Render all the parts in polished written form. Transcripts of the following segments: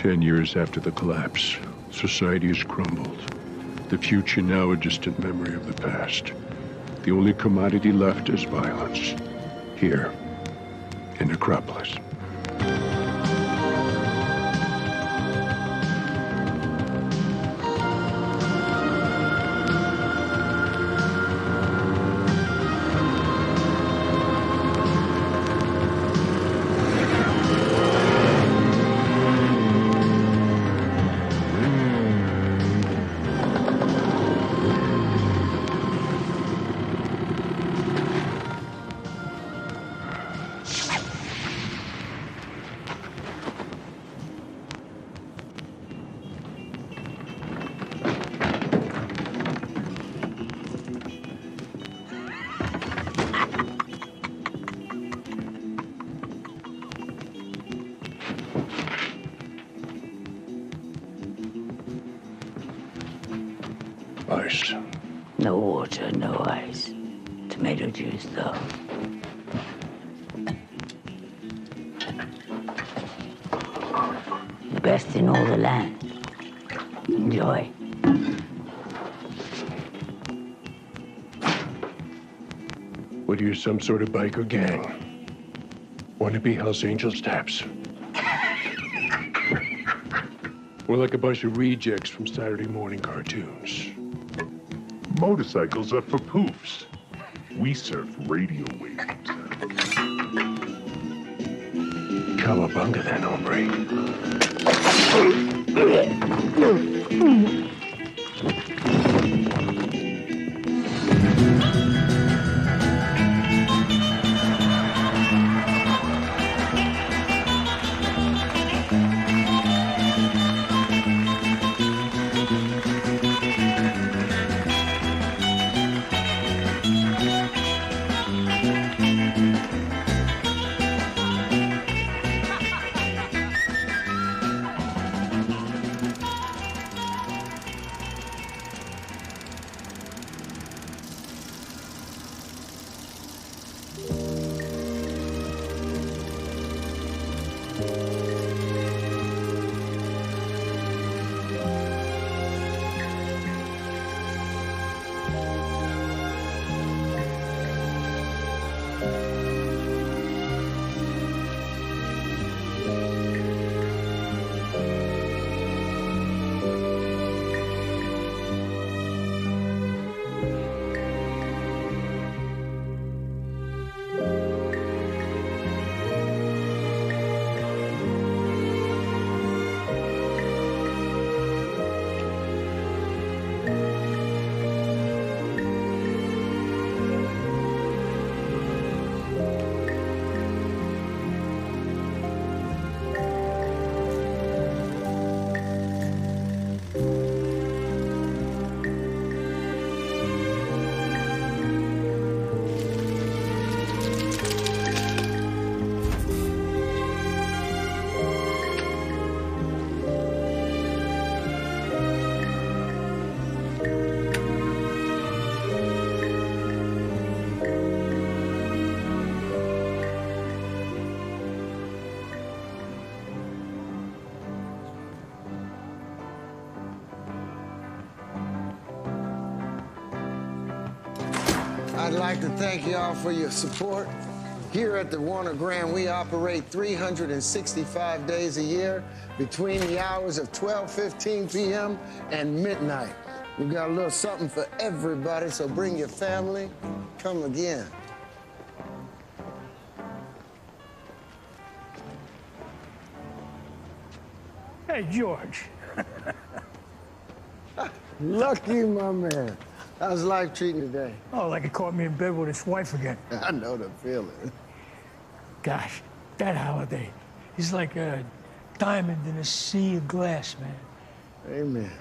10 years after the collapse, society has crumbled. The future now a distant memory of the past. The only commodity left is violence. Here, in Necropolis. Ice. No water, no ice. Tomato juice, though. The best in all the land. Enjoy. What are you, some sort of biker gang? Want to be Hells Angels taps? We're like a bunch of rejects from Saturday morning cartoons. Motorcycles are for poofs. We surf radio waves. Cowabunga then, hombre. I'd like to thank y'all for your support. Here at the Warner Grand, we operate 365 days a year between the hours of 12:15 p.m. and midnight. We've got a little something for everybody, so bring your family. Come again. Hey, George. Lucky, my man. How's life treating you today? Oh, like it caught me in bed with his wife again. I know the feeling. Gosh, that holiday. He's like a diamond in a sea of glass, man. Amen.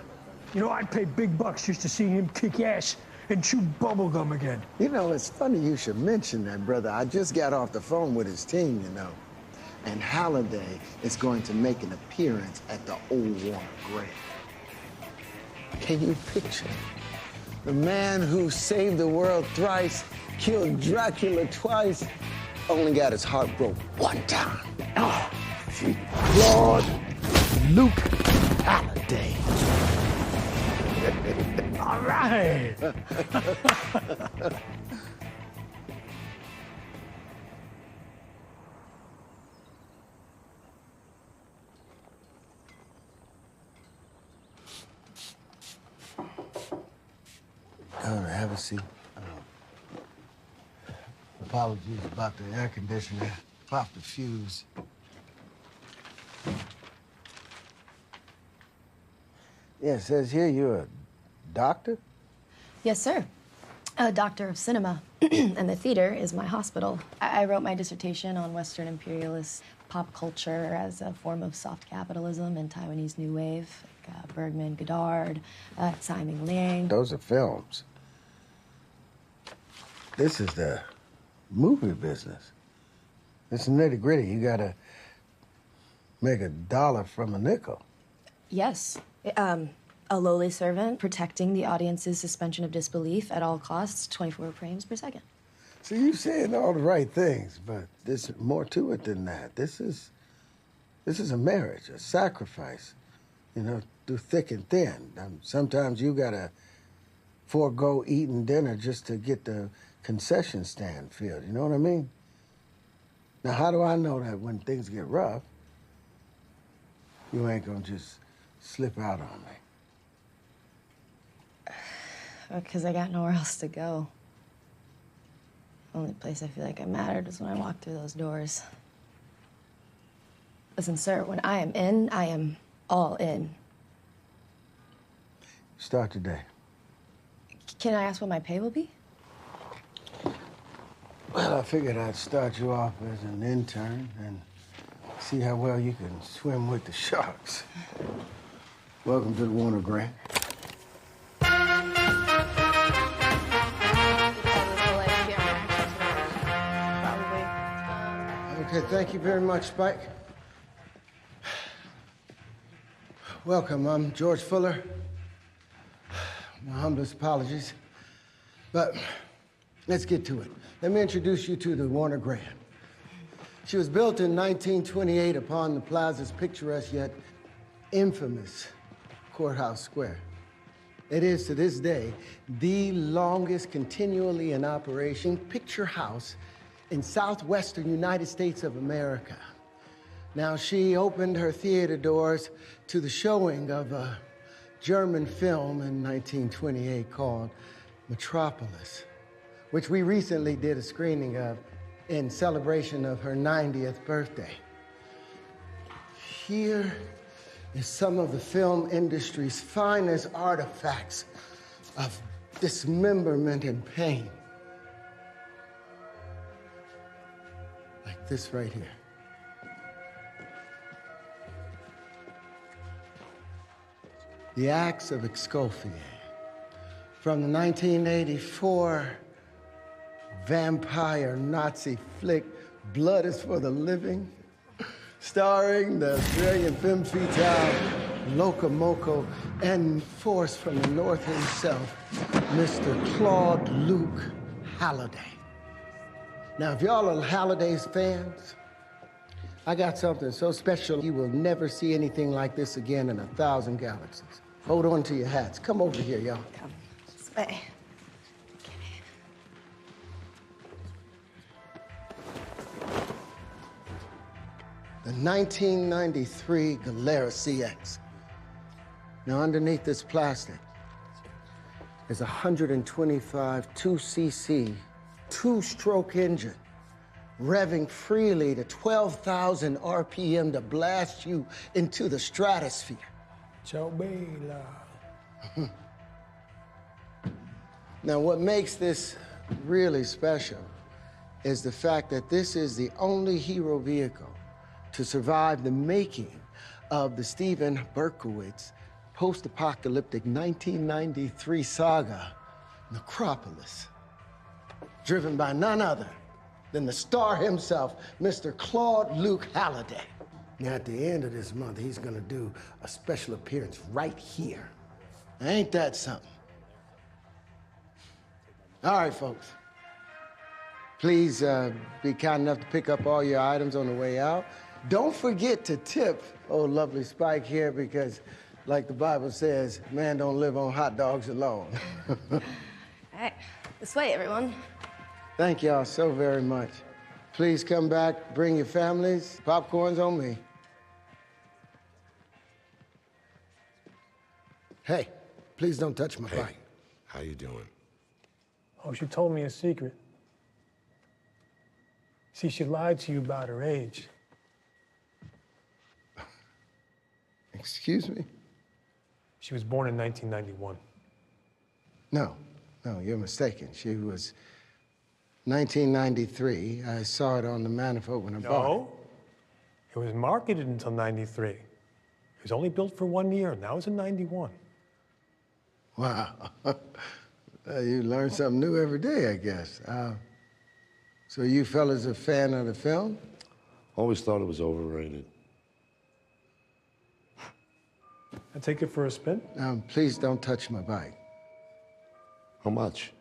You know, I'd pay big bucks just to see him kick ass and chew bubblegum again. You know, it's funny you should mention that, brother. I just got off the phone with his team, you know. And Halliday is going to make an appearance at the old Warner Grand. Can you picture it? The man who saved the world thrice, killed Dracula twice, only got his heart broke one time. Oh, Lord, Luke Halliday. All right. Connor, have a seat. Apologies about the air conditioner. Popped the fuse. Yeah, it says here you're a doctor? Yes, sir. A doctor of cinema. And the theater is my hospital. I wrote my dissertation on Western imperialist pop culture as a form of soft capitalism and Taiwanese New Wave. Like, Bergman, Godard, Tsai Ming-liang. Those are films. This is the movie business. It's nitty gritty. You gotta make $1 from a nickel. Yes. A lowly servant protecting the audience's suspension of disbelief at all costs, 24 frames per second. So you're saying all the right things, but there's more to it than that. This is a marriage, a sacrifice, you know, through thick and thin. Sometimes you gotta forego eating dinner just to get the concession stand filled, you know what I mean? Now, how do I know that when things get rough, you ain't gonna just slip out on me? Because I got nowhere else to go. The only place I feel like I mattered is when I walked through those doors. Listen, sir, when I am in, I am all in. Start today. Can I ask what my pay will be? Well, I figured I'd start you off as an intern and see how well you can swim with the sharks. Welcome to the Warner Grant. Okay, thank you very much, Spike. Welcome, I'm George Fuller. My humblest apologies. But let's get to it. Let me introduce you to the Warner Grant. She was built in 1928 upon the plaza's picturesque yet infamous Courthouse Square. It is, to this day, the longest continually in operation picture house in southwestern United States of America. Now, she opened her theater doors to the showing of a German film in 1928 called Metropolis, which we recently did a screening of in celebration of her 90th birthday. Here is some of the film industry's finest artifacts of dismemberment and pain. Like this right here. The Acts of Exculpate, from the 1984 vampire Nazi flick Blood is for the Living, starring the Australian femme fatale Locomoco and force from the North himself, Mr. Claude Luke Halliday. Now, if y'all are Halliday's fans, I got something so special you will never see anything like this again in 1,000 galaxies. Hold on to your hats. Come over here, y'all. Come this way. The 1993 Galera CX. Now, underneath this plastic is a 125 2cc two-stroke engine revving freely to 12,000 RPM to blast you into the stratosphere. Now, what makes this really special is the fact that this is the only hero vehicle to survive the making of the Steven Berkowitz post-apocalyptic 1993 saga, Necropolis, driven by none other than the star himself, Mr. Claude Luke Halliday. Now, at the end of this month, he's gonna do a special appearance right here. Now, ain't that something? All right, folks. Please be kind enough to pick up all your items on the way out. Don't forget to tip old lovely Spike here because, like the Bible says, man don't live on hot dogs alone. All right, this way, everyone. Thank y'all so very much. Please come back, bring your families. Popcorn's on me. Hey, please don't touch my bike. How you doing? Oh, she told me a secret. See, she lied to you about her age. Excuse me? She was born in 1991. No, you're mistaken. She was 1993. I saw it on the manifold when I bought it. No, it was marketed until 93. It was only built for 1 year. Now it's in 91. Wow. You learn something new every day, I guess. So you fellas a fan of the film? Always thought it was overrated. I take it for a spin? Please don't touch my bike. How much?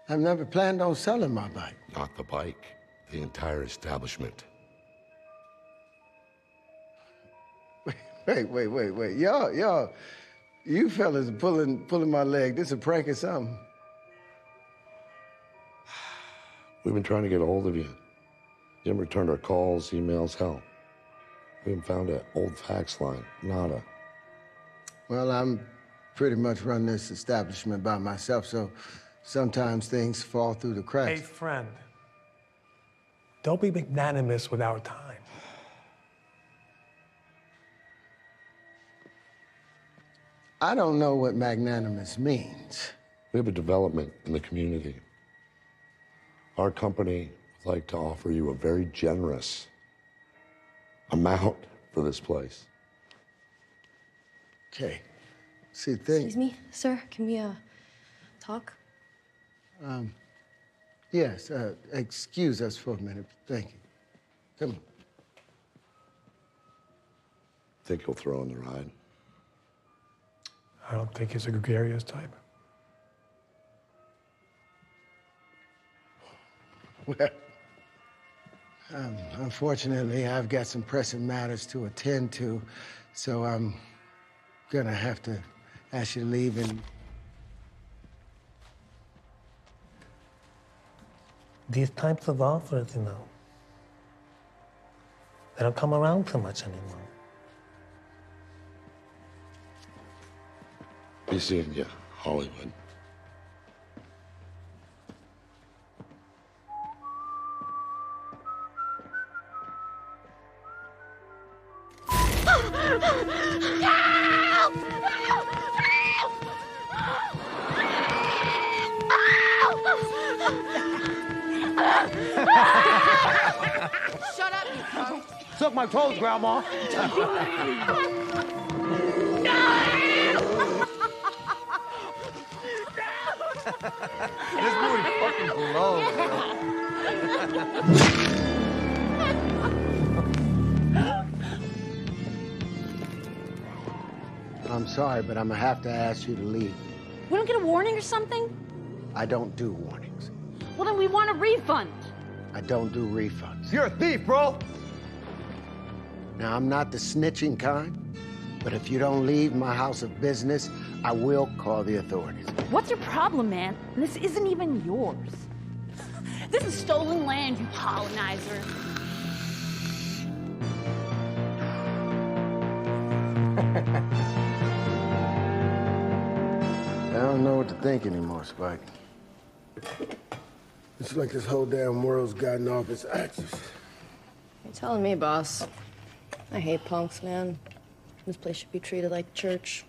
I've never planned on selling my bike. Not the bike, the entire establishment. Wait. Y'all, you fellas are pulling my leg. This a prank or something? We've been trying to get a hold of you. You haven't returned our calls, emails, hell. We haven't found an old fax line, nada. Well, I'm pretty much run this establishment by myself, so sometimes things fall through the cracks. Hey, friend, don't be magnanimous with our time. I don't know what magnanimous means. We have a development in the community. Our company would like to offer you a very generous amount for this place. Okay. See, the thing... Excuse me, sir, can we, talk? Yes, excuse us for a minute. Thank you. Come on. Think he'll throw in the ride? I don't think he's a gregarious type. Well, unfortunately, I've got some pressing matters to attend to, so I'm gonna have to ask you to leave and... These types of offers, you know, they don't come around too much anymore. Be seeing you, Hollywood. Shut up, you cunt! Suck my toes, Grandma. This movie fucking blows. I'm sorry, but I'm gonna have to ask you to leave. We don't get a warning or something? I don't do warnings. Well, then we want a refund. I don't do refunds. You're a thief, bro. Now, I'm not the snitching kind, but if you don't leave my house of business, I will call the authorities. What's your problem, man? This isn't even yours. This is stolen land, you colonizer. I don't know what to think anymore, Spike. It's like this whole damn world's gotten off its axis. You're telling me, boss. I hate punks, man. This place should be treated like church.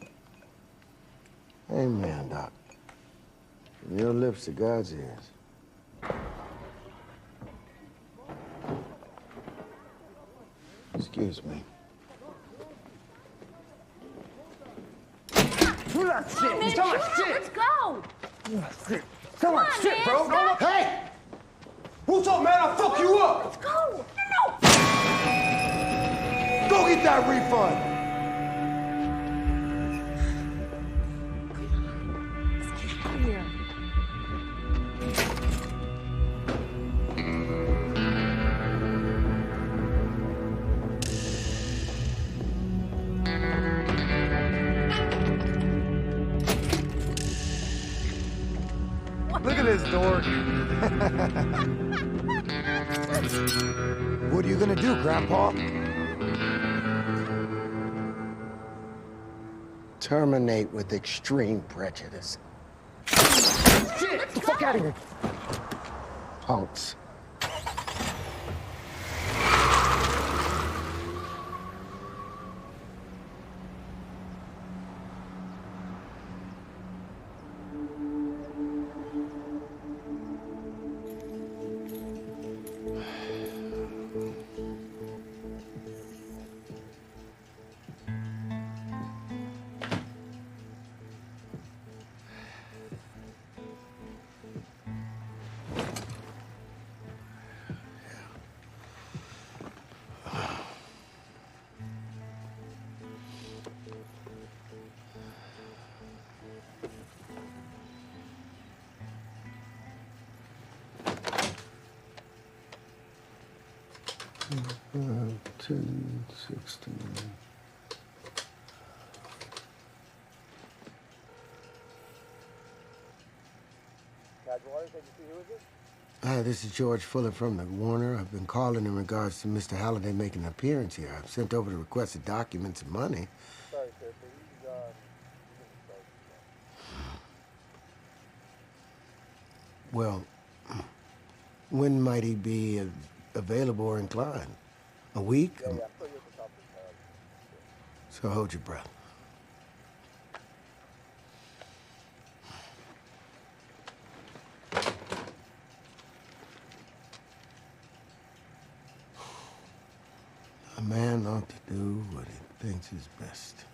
Amen, Doc. From your lips to God's ears. Excuse me. Who that shit? Man, Tell chill my out, shit. let's go! Tell my on, shit, man, bro. stop. Hey! Who told man I'll fuck you up? Let's go! No! Go get that refund. Let's get out of here. Look at this dork. What are you gonna do, Grandpa? Terminate with extreme prejudice. Shit! Get the fuck out of here! Punks. Hi, this is George Fuller from the Warner. I've been calling in regards to Mr. Halliday making an appearance here. I've sent over the requested documents and money. Sorry, sir, so Well, when might he be available or inclined? A week? yeah, I'm still here at the top of the town. So hold your breath. A man ought to do what he thinks is best.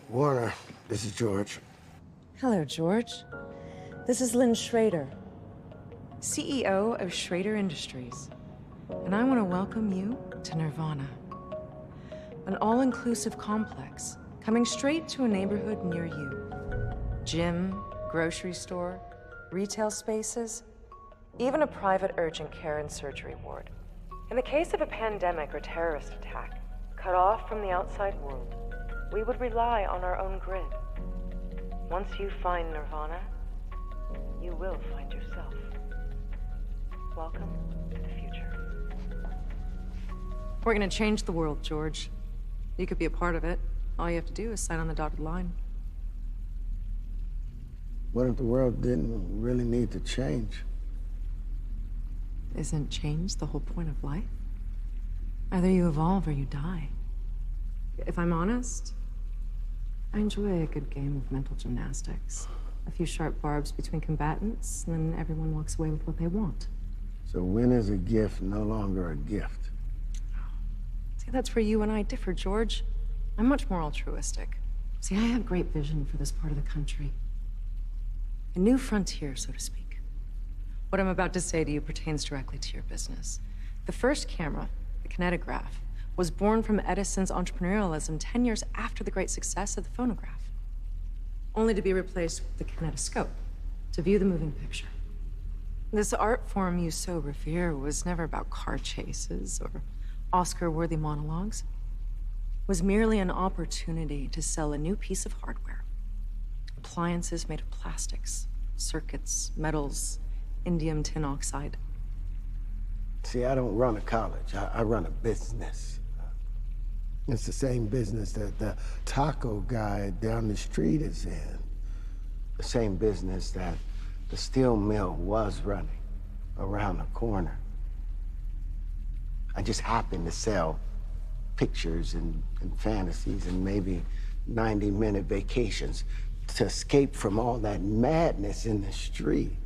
Warner, this is George. Hello, George. This is Lynn Schrader, CEO of Schrader Industries. And I want to welcome you to Nirvana. An all-inclusive complex coming straight to a neighborhood near you. Gym, grocery store, retail spaces, even a private urgent care and surgery ward. In the case of a pandemic or terrorist attack, cut off from the outside world, we would rely on our own grid. Once you find Nirvana, you will find yourself. Welcome to the future. We're gonna change the world, George. You could be a part of it. All you have to do is sign on the dotted line. What if the world didn't really need to change? Isn't change the whole point of life? Either you evolve or you die. If I'm honest, I enjoy a good game of mental gymnastics. A few sharp barbs between combatants, and then everyone walks away with what they want. So when is a gift no longer a gift? See, that's where you and I differ, George. I'm much more altruistic. See, I have great vision for this part of the country. A new frontier, so to speak. What I'm about to say to you pertains directly to your business. The first camera, the kinetograph, was born from Edison's entrepreneurialism 10 years after the great success of the phonograph, only to be replaced with the kinetoscope to view the moving picture. This art form you so revere was never about car chases or Oscar-worthy monologues. It was merely an opportunity to sell a new piece of hardware. Appliances made of plastics, circuits, metals, indium tin oxide. See, I don't run a college. I run a business. It's the same business that the taco guy down the street is in. The same business that the steel mill was running around the corner. I just happen to sell pictures and fantasies and maybe 90-minute vacations to escape from all that madness in the street.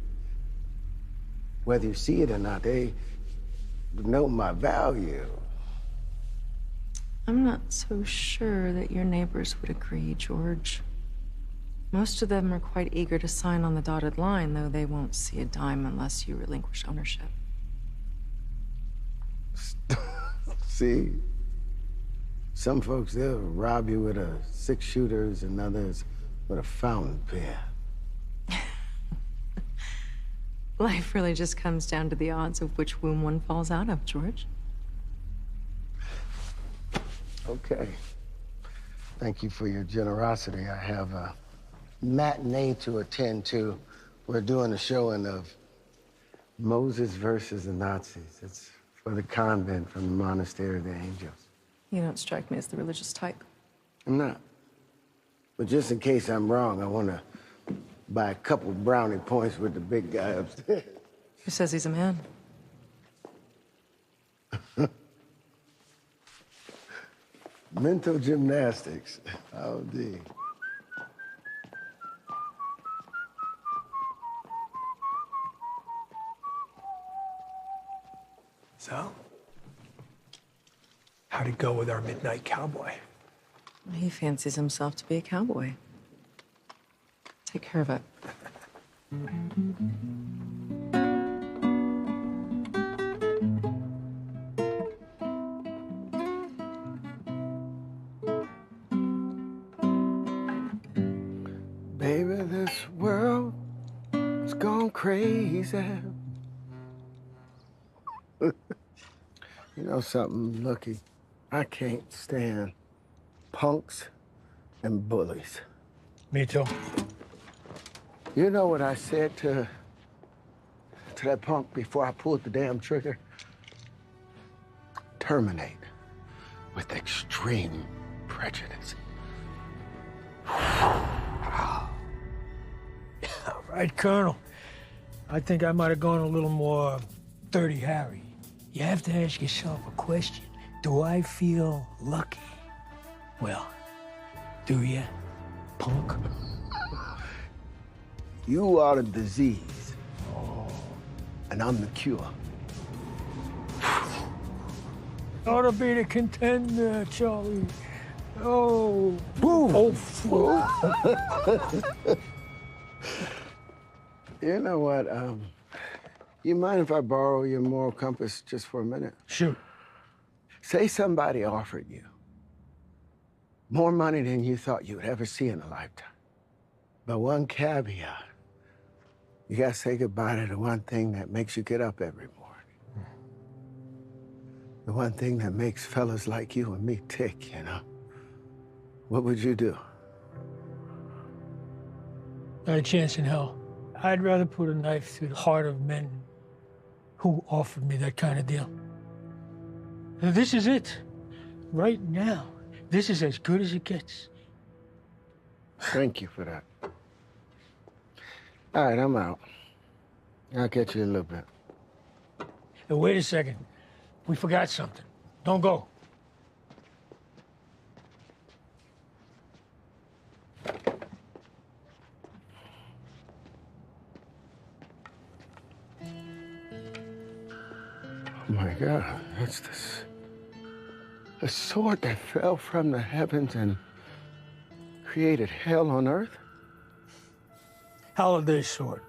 Whether you see it or not, they know my value. I'm not so sure that your neighbors would agree, George. Most of them are quite eager to sign on the dotted line, though they won't see a dime unless you relinquish ownership. See? Some folks, they'll rob you with a 6-shooters and others with a fountain pen. Life really just comes down to the odds of which womb one falls out of, George. Okay. Thank you for your generosity. I have a matinee to attend to. We're doing a showing of Moses versus the Nazis. It's for the convent from the Monastery of the Angels. You don't strike me as the religious type. I'm not. But just in case I'm wrong, I want to buy a couple brownie points with the big guy upstairs. Who says he's a man? Mental gymnastics. Oh, D. So, how'd it go with our midnight cowboy? He fancies himself to be a cowboy. Take care of it. Baby, this world has gone crazy. You know something, Lucky? I can't stand punks and bullies. Me too. You know what I said to that punk before I pulled the damn trigger? Terminate with extreme prejudice. All right, Colonel. I think I might have gone a little more Dirty Harry. You have to ask yourself a question. Do I feel lucky? Well, do you, punk? You are the disease, and I'm the cure. Ought to be the contender, Charlie. Oh. Boom. Oh. You know what, you mind if I borrow your moral compass just for a minute? Shoot. Say somebody offered you more money than you thought you would ever see in a lifetime. But one caveat, you gotta say goodbye to the one thing that makes you get up every morning. The one thing that makes fellas like you and me tick, you know? What would you do? Not a chance in hell. I'd rather put a knife through the heart of men who offered me that kind of deal. And this is it. Right now. This is as good as it gets. Thank you for that. All right, I'm out. I'll catch you in a little bit. Hey, wait a second. We forgot something. Don't go. Oh my God, that's the sword that fell from the heavens and created hell on earth? Halliday's sword.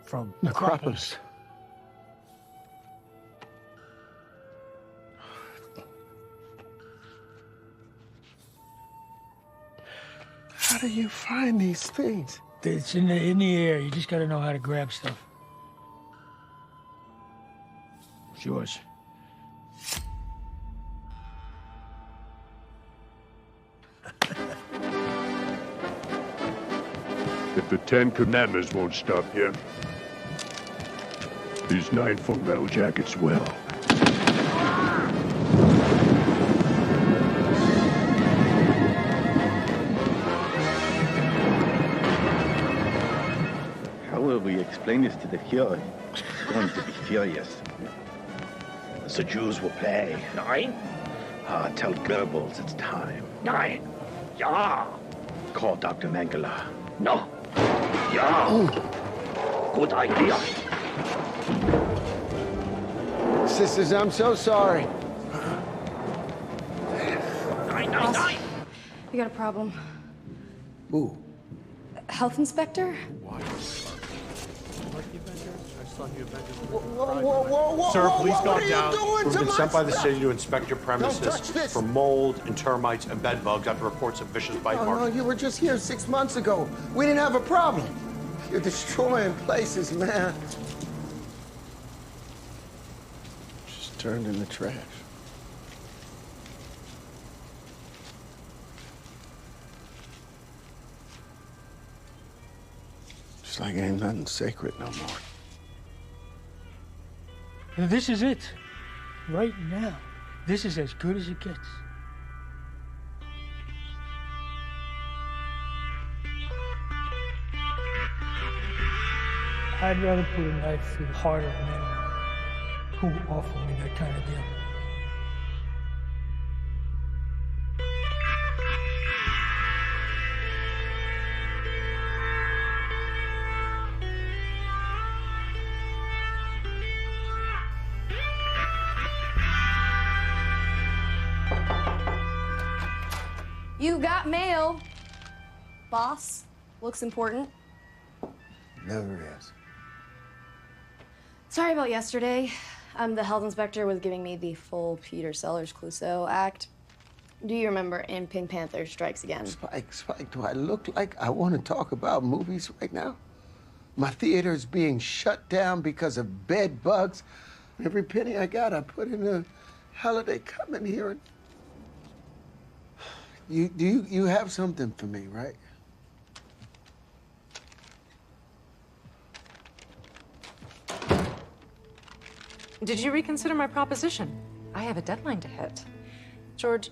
From Necropolis. How do you find these things? It's in the air. You just gotta know how to grab stuff. It's yours. If the 10 Commandments won't stop you, these 9 full metal jackets will. How will we explain this to the Fuhrer? He's going to be furious. The Jews will pay. 9? Tell Goebbels it's time. 9. Ja. Call Dr. Mengele. No. Ja. Good idea. Sisters, I'm so sorry. 9. We got a problem. Ooh. Health inspector? Whoa, Sir, please what calm are you down. doing We've to been my sent by the stuff? city to inspect your Don't touch premises this. for mold and termites and bed bugs after reports of vicious bite Oh, marks. no, you were just here 6 months ago. We didn't have a problem. You're destroying places, man. Just turned in the trash. Just like ain't nothing sacred no more. This is it. Right now. This is as good as it gets. I'd rather put a knife through the heart of a man who offer me that kind of deal. You got mail, boss. Looks important. Never is. Sorry about yesterday. The health inspector was giving me the full Peter Sellers Clouseau act. Do you remember in Pink Panther Strikes Again? Spike, do I look like I want to talk about movies right now? My theater is being shut down because of bed bugs. Every penny I got, I put in a holiday coming here. You have something for me, right? Did you reconsider my proposition? I have a deadline to hit. George,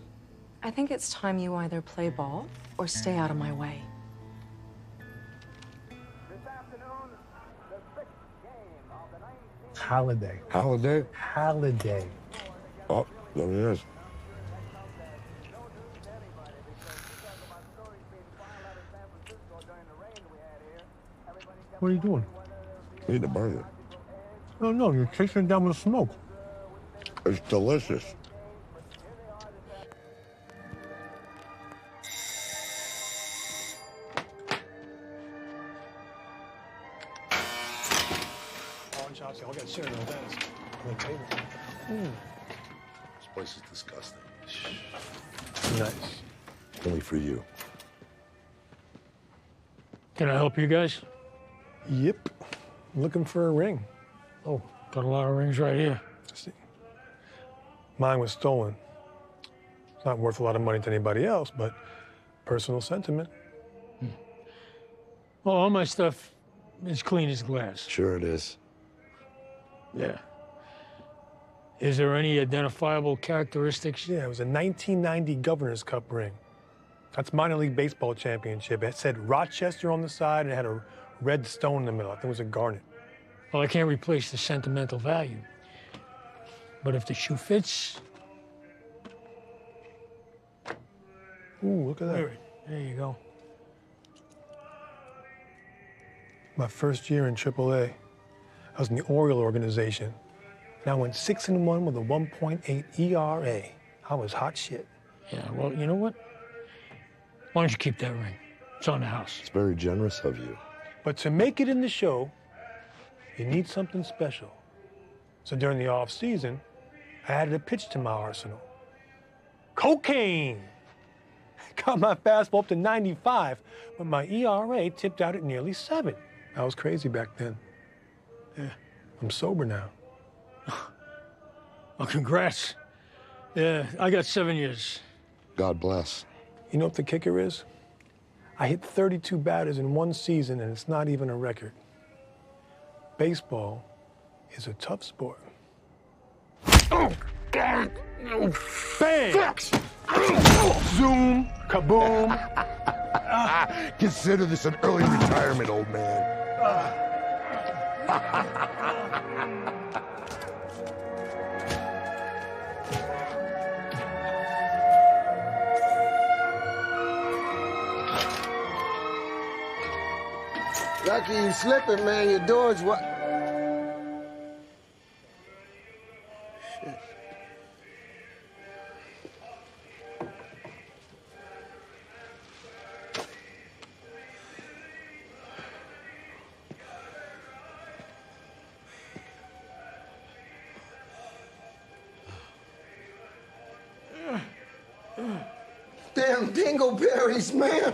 I think it's time you either play ball or stay out of my way. Holiday. Holiday? Holiday. Oh, there he is. What are you doing? Eat a burger. No, you're chasing it down with smoke. It's delicious. This place is disgusting. Nice. Only for you. Can I help you guys? Yep. I'm looking for a ring. Oh, got a lot of rings right here. See. Mine was stolen. It's not worth a lot of money to anybody else, but personal sentiment. Well, all my stuff is clean as glass. Sure it is. Yeah. Is there any identifiable characteristics? Yeah, it was a 1990 Governor's Cup ring. That's minor league baseball championship. It said Rochester on the side and it had a red stone in the middle. I think it was a garnet. Well, I can't replace the sentimental value. But if the shoe fits... Ooh, look at that. There you go. My first year in AAA, I was in the Oriole organization. And I went 6-1 with a 1.8 ERA. I was hot shit. Yeah, well, you know what? Why don't you keep that ring? It's on the house. It's very generous of you. But to make it in the show, you need something special. So during the off season, I added a pitch to my arsenal. Cocaine! Got my fastball up to 95, but my ERA tipped out at nearly 7. I was crazy back then. Yeah, I'm sober now. Well, congrats. Yeah, I got 7 years. God bless. You know what the kicker is? I hit 32 batters in one season, and it's not even a record. Baseball is a tough sport. Oh, God! Bang! Zoom! Kaboom! Consider this an early retirement, old man. Lucky you slipping, man. Your door's what? Shit. Damn dingleberries, man.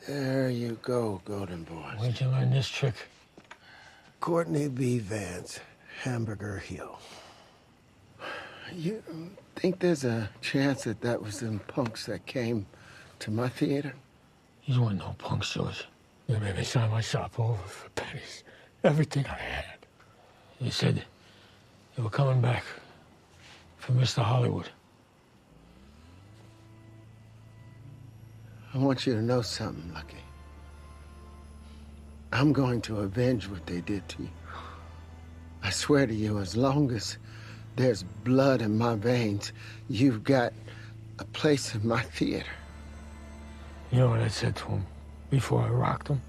There you go, Golden Boys? Where'd you learn this trick? Courtney B. Vance, Hamburger Hill. You think there's a chance that that was them punks that came to my theater? These weren't no punks, George. They made me sign my shop over for pennies. Everything I had. They said they were coming back for Mr. Hollywood. I want you to know something, Lucky. I'm going to avenge what they did to you. I swear to you, as long as there's blood in my veins, you've got a place in my theater. You know what I said to him before I rocked him?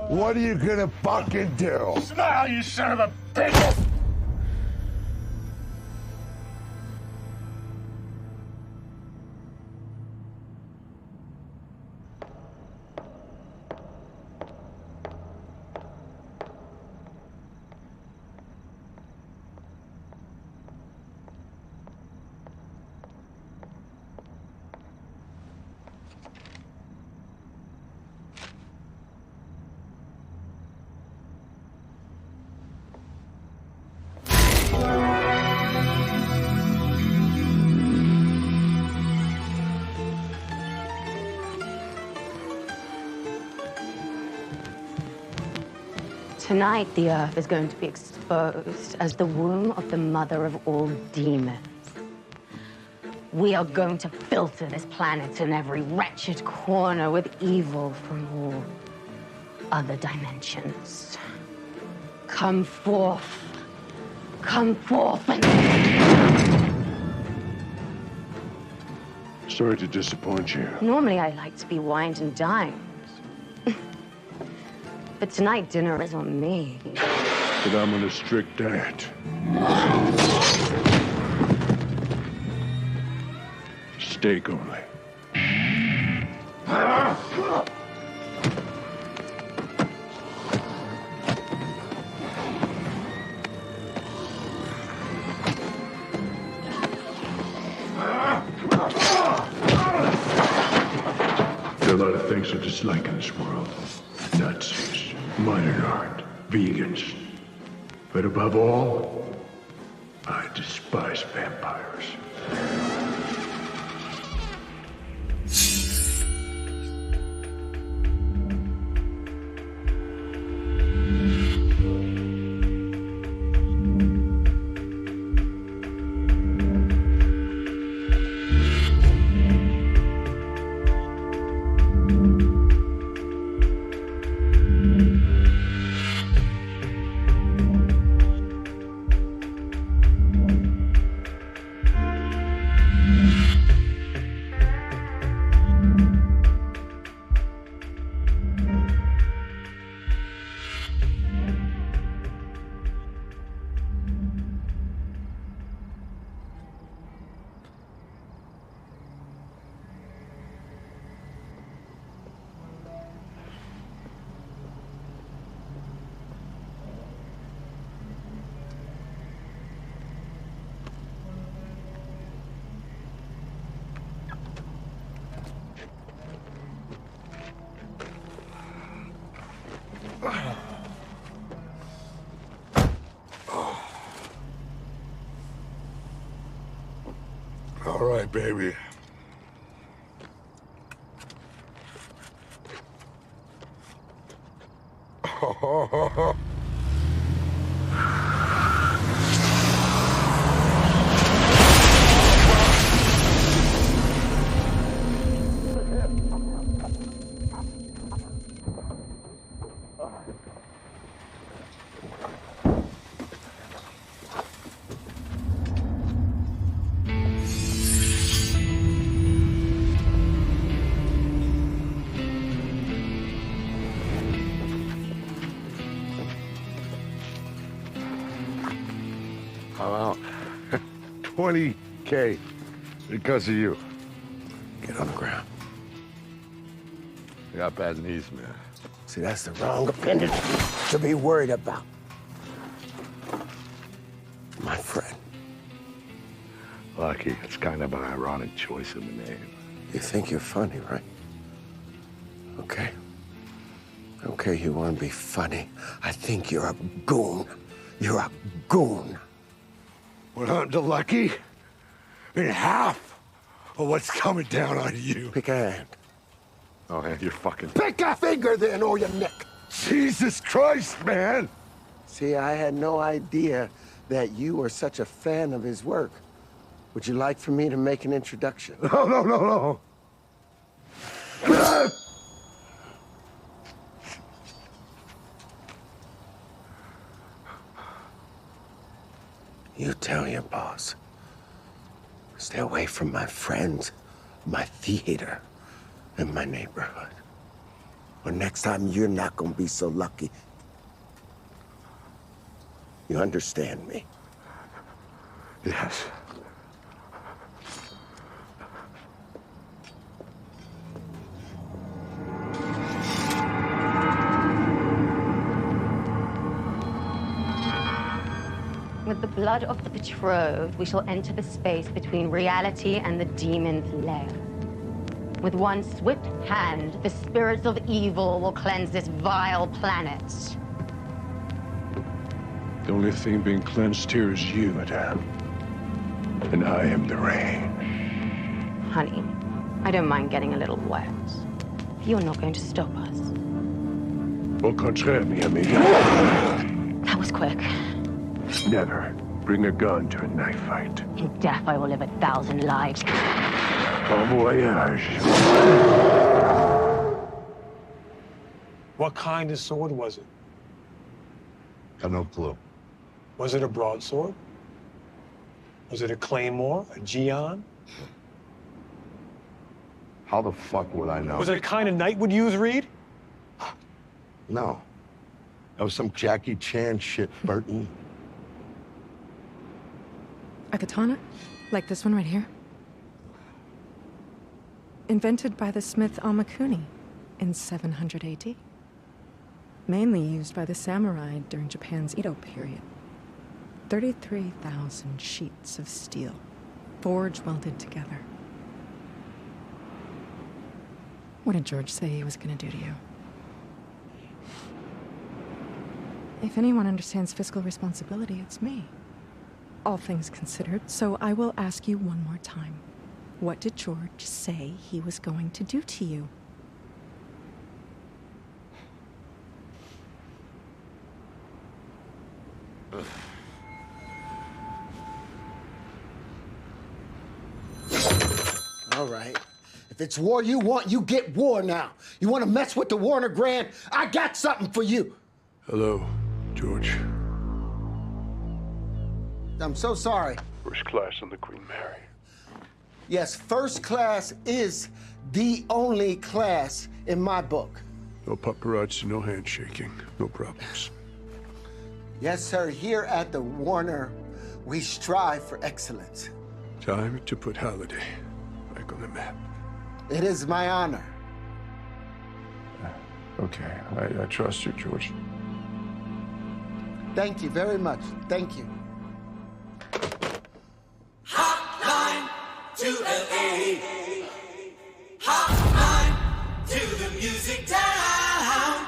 What are you gonna fucking do? Smile, you son of a bitch! Tonight, the Earth is going to be exposed as the womb of the mother of all demons. We are going to filter this planet in every wretched corner with evil from all other dimensions. Come forth. Come forth and... Sorry to disappoint you. Normally, I like to be wined and dined. But tonight, dinner is on me. But I'm on a strict diet. Steak only. There are a lot of things I dislike in this world. Nazis, modern art, vegans. But above all, I despise vampires. All right, baby. I'm out. 20K because of you. Get on the ground. I got bad knees, man. See, that's the wrong appendage to be worried about. My friend. Lucky, it's kind of an ironic choice of a name. You think you're funny, right? Okay. Okay, you want to be funny. I think you're a goon. You're a goon. We're hunting lucky in half of what's coming down on you. Pick a hand. Oh, man, you're fucking... Pick a finger then, or your neck. Jesus Christ, man! See, I had no idea that you were such a fan of his work. Would you like for me to make an introduction? No, no, no, no. You tell your boss. Stay away from my friends, my theater, and my neighborhood. Or next time, you're not gonna be so lucky. You understand me? Yes. With the blood of the betrothed, we shall enter the space between reality and the demon's lair. With one swift hand, the spirits of evil will cleanse this vile planet. The only thing being cleansed here is you, madame. And I am the rain. Honey, I don't mind getting a little wet. You're not going to stop us. Au contraire, mi amiga. That was quick. Never bring a gun to a knife fight. In death, I will live 1,000 lives. Bon voyage. What kind of sword was it? Got no clue. Was it a broadsword? Was it a claymore, a geon? How the fuck would I know? Was it a kind a knight would use, Reed? No. That was some Jackie Chan shit, Burton. A katana? Like this one right here? Invented by the smith Amakuni in 700 AD. Mainly used by the samurai during Japan's Edo period. 33,000 sheets of steel, forge welded together. What did George say he was going to do to you? If anyone understands fiscal responsibility, it's me. All things considered, so I will ask you one more time. What did George say he was going to do to you? All right. If it's war you want, you get war now. You want to mess with the Warner Grand? I got something for you. Hello, George. I'm so sorry. First class on the Queen Mary. Yes, first class is the only class in my book. No paparazzi, no handshaking, no problems. Yes, sir. Here at the Warner, we strive for excellence. Time to put Holiday back on the map. It is my honor. Okay, I trust you, George. Thank you very much. Thank you. Hotline to LA. Hotline to the music town.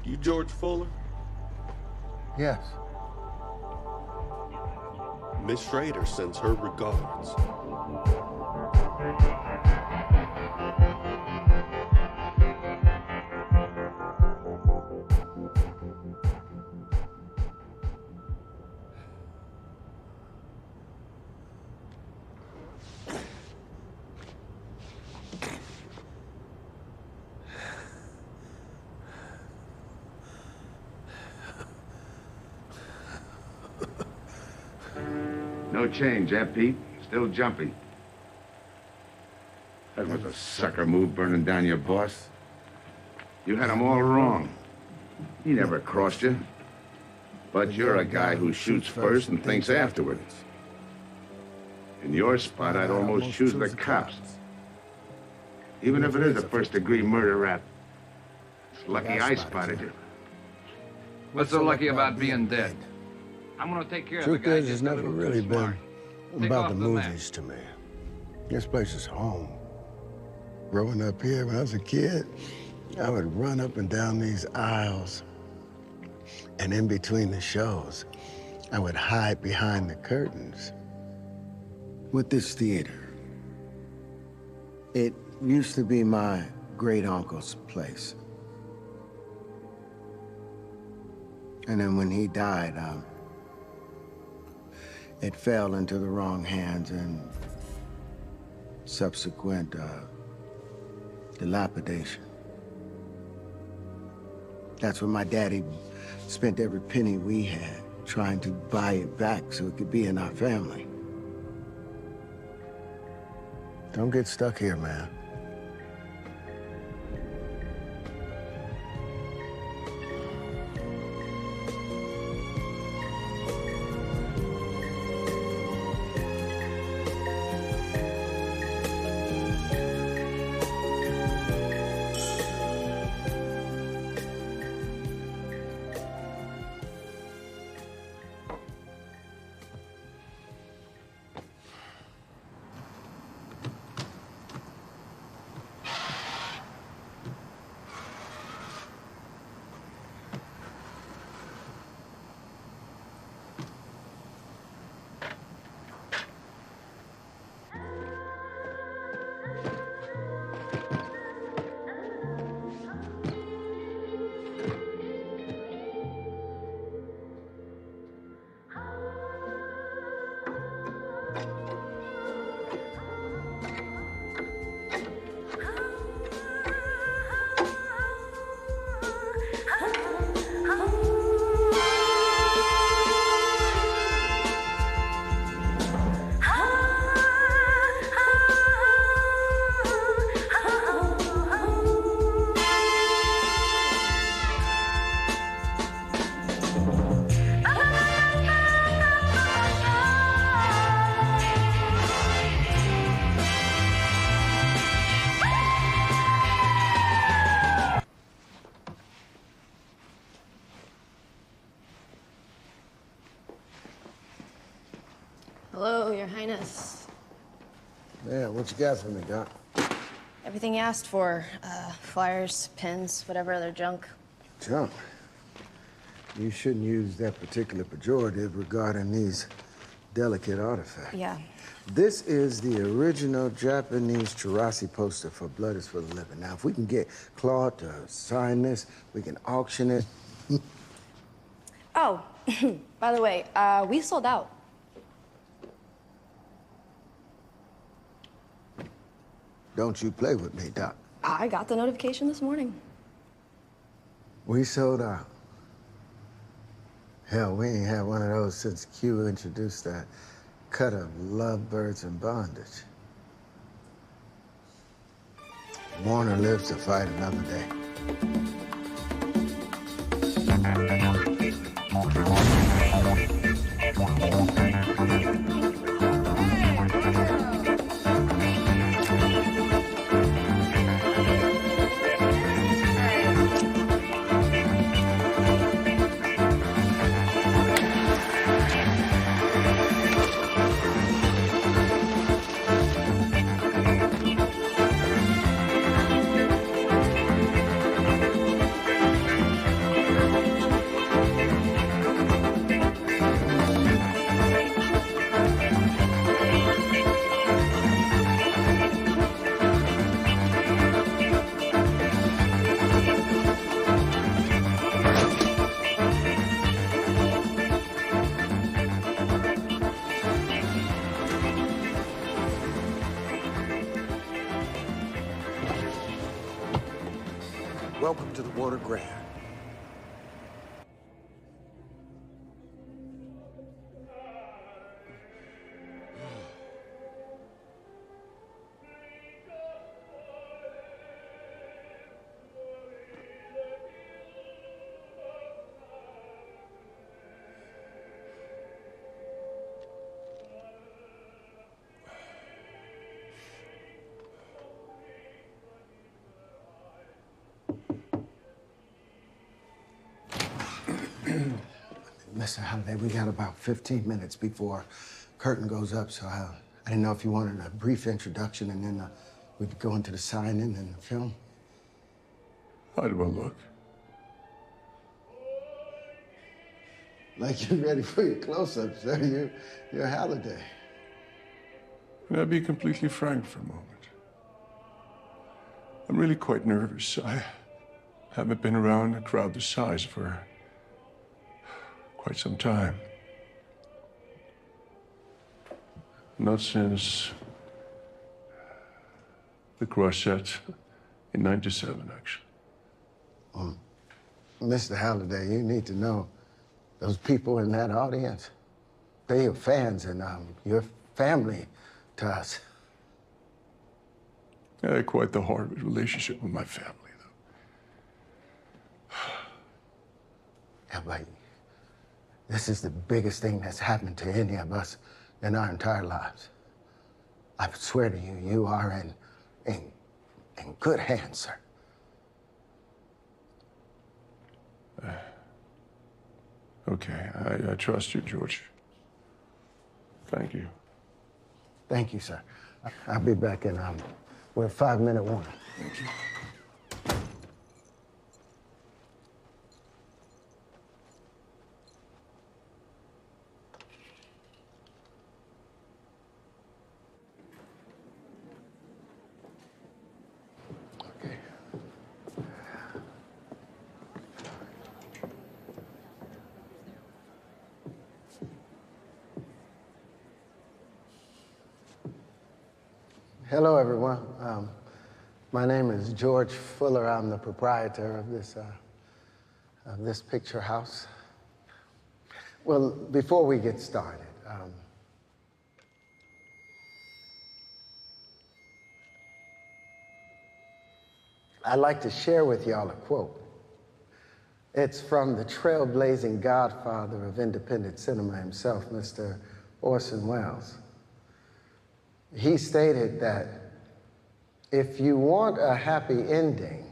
You George Fuller? Yes. Miss Schrader sends her regards. No change, eh, Pete? Still jumpy. That was a sucker move, burning down your boss. You had him all wrong. He never crossed you. But you're a guy who shoots first and thinks afterwards. In your spot, I'd almost choose the cops. Even if it is a first-degree murder rap. It's lucky I spotted you. What's so lucky about being dead? I'm gonna take care of the guy. Truth is, it's never really been about the movies to me. This place is home. Growing up here when I was a kid, I would run up and down these aisles. And in between the shows, I would hide behind the curtains. With this theater, it used to be my great-uncle's place. And then when he died, it fell into the wrong hands and subsequent dilapidation. That's when my daddy spent every penny we had trying to buy it back so it could be in our family. Don't get stuck here, man. Hello, Your Highness. Yeah, what you got for me, Doc? Everything you asked for. Flyers, pins, whatever other junk. Junk? You shouldn't use that particular pejorative regarding these delicate artifacts. Yeah. This is the original Japanese Chirasi poster for Blood is for the Living. Now, if we can get Claude to sign this, we can auction it. Oh, by the way, we sold out. Don't you play with me, Doc. I got the notification this morning. We sold out. Hell, we ain't had one of those since Q introduced that cut of lovebirds in bondage. Warner lives to fight another day. Welcome to the Water Grand. Mr. Halliday, we got about 15 minutes before curtain goes up, so I didn't know if you wanted a brief introduction and then we could go into the signing and the film. How do I look? Like you're ready for your close-up, sir. You're Halliday. Can I be completely frank for a moment? I'm really quite nervous. I haven't been around a crowd this size for quite some time. Not since the crush set in '97, actually. Mr. Halliday, you need to know those people in that audience, they're your fans and your family to us. I had quite the hard relationship with my family, though. Yeah, but this is the biggest thing that's happened to any of us in our entire lives. I swear to you, you are in good hands, sir. Okay, I trust you, George. Thank you. Thank you, sir. I'll be back in, we're 5-minute warning. Thank you. Hello, everyone. My name is George Fuller. I'm the proprietor of this picture house. Well, before we get started, I'd like to share with y'all a quote. It's from the trailblazing godfather of independent cinema himself, Mr. Orson Welles. He stated that if you want a happy ending,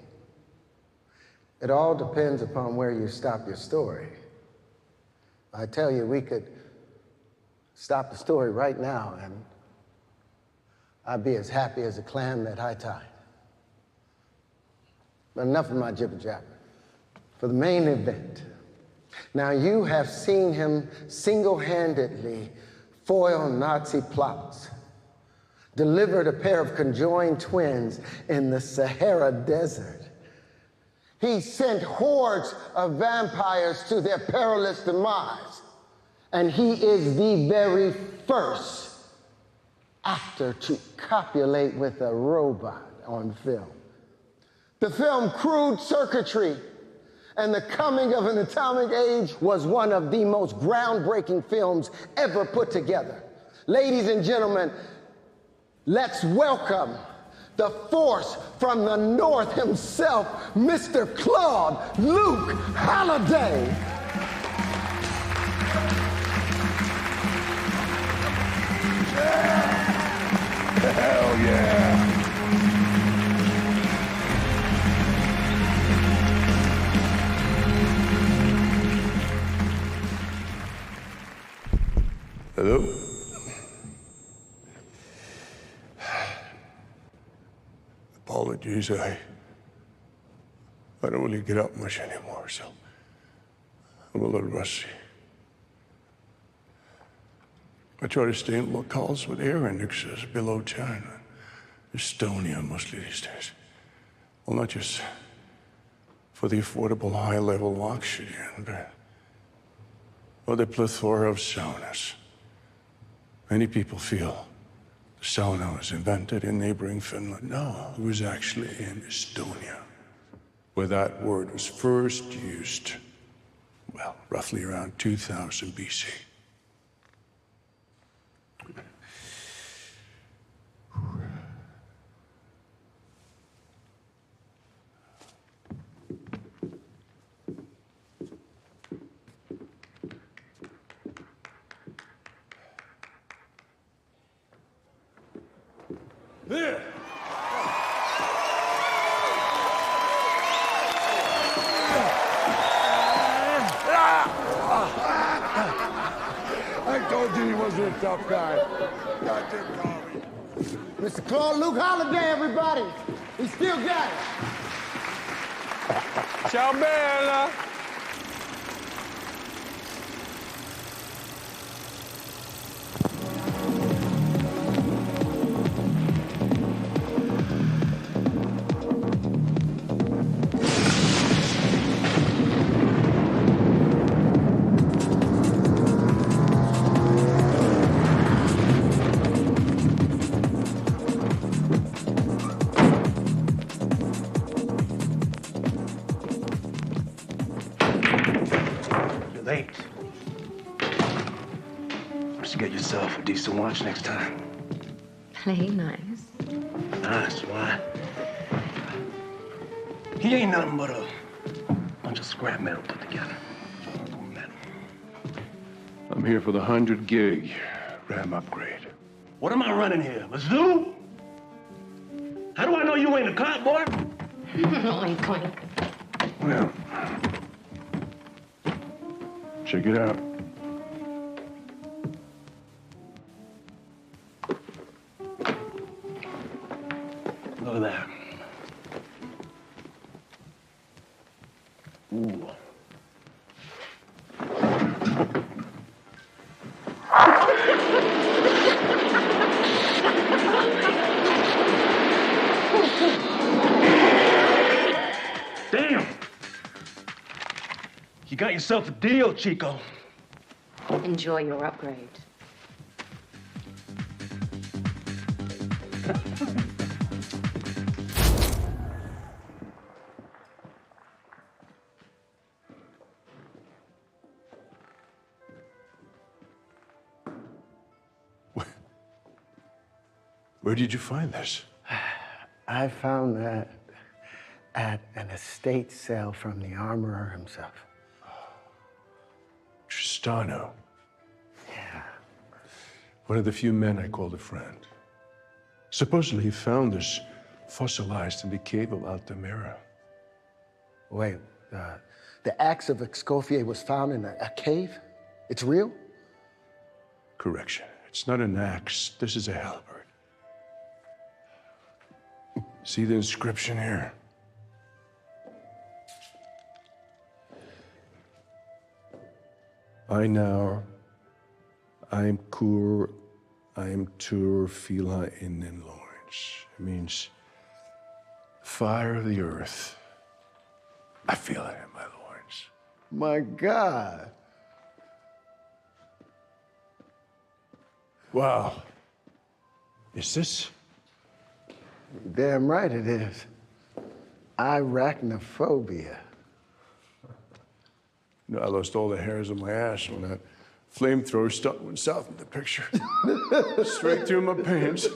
it all depends upon where you stop your story. I tell you, we could stop the story right now and I'd be as happy as a clam at high tide. But enough of my jibber-jabber. For the main event. Now, you have seen him single-handedly foil Nazi plots, delivered a pair of conjoined twins in the Sahara Desert. He sent hordes of vampires to their perilous demise. And he is the very first actor to copulate with a robot on film. The film Crude Circuitry and the Coming of an Atomic Age was one of the most groundbreaking films ever put together. Ladies and gentlemen, let's welcome the force from the North himself, Mr. Claude Luke Halliday. Hell yeah. Hello? Apologies, I don't really get up much anymore, so I'm a little rusty. I try to stay in locales with air indexes below 10. Estonia mostly these days. Well, not just for the affordable high-level oxygen, but for the plethora of saunas. Many people feel the sauna was invented in neighboring Finland. No, it was actually in Estonia, where that word was first used, well, roughly around 2000 BC. There! tough guy. Mr. Claude Luke Holiday, everybody. He still got it. Ciao, Bella. Get yourself a decent watch next time. Play nice. Nice, why? He ain't nothing but a bunch of scrap metal put together. Metal. I'm here for the 100 gig RAM upgrade. What am I running here? A zoo? How do I know you ain't a cop, boy? Oink, oink. Well, check it out. Look at that. Ooh. Damn! You got yourself a deal, Chico. Enjoy your upgrade. Where did you find this? I found that at an estate sale from the armorer himself. Tristano. Yeah. One of the few men I called a friend. Supposedly he found this fossilized in the cave of Altamira. Wait, the axe of Escoffier was found in a cave? It's real? Correction. It's not an axe. This is a halberd. See the inscription here? I'm tur fila in loins. It means fire of the earth. I feel it in my loins. My God. Wow. Is this? Damn right it is. Arachnophobia. You know, I lost all the hairs on my ass when that flamethrower stuck went south in the picture. Straight through my pants.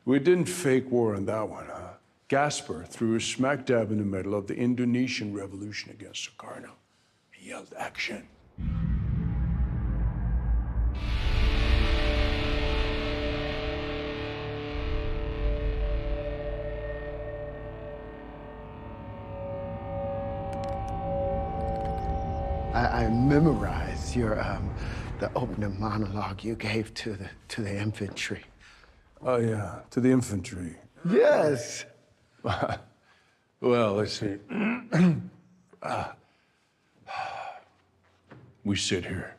We didn't fake war on that one, huh? Gasper threw us smack dab in the middle of the Indonesian revolution against Sukarno. He yelled action. I memorized your the opening monologue you gave to the infantry. Oh yeah, to the infantry. Yes. Well, let's see. We sit here,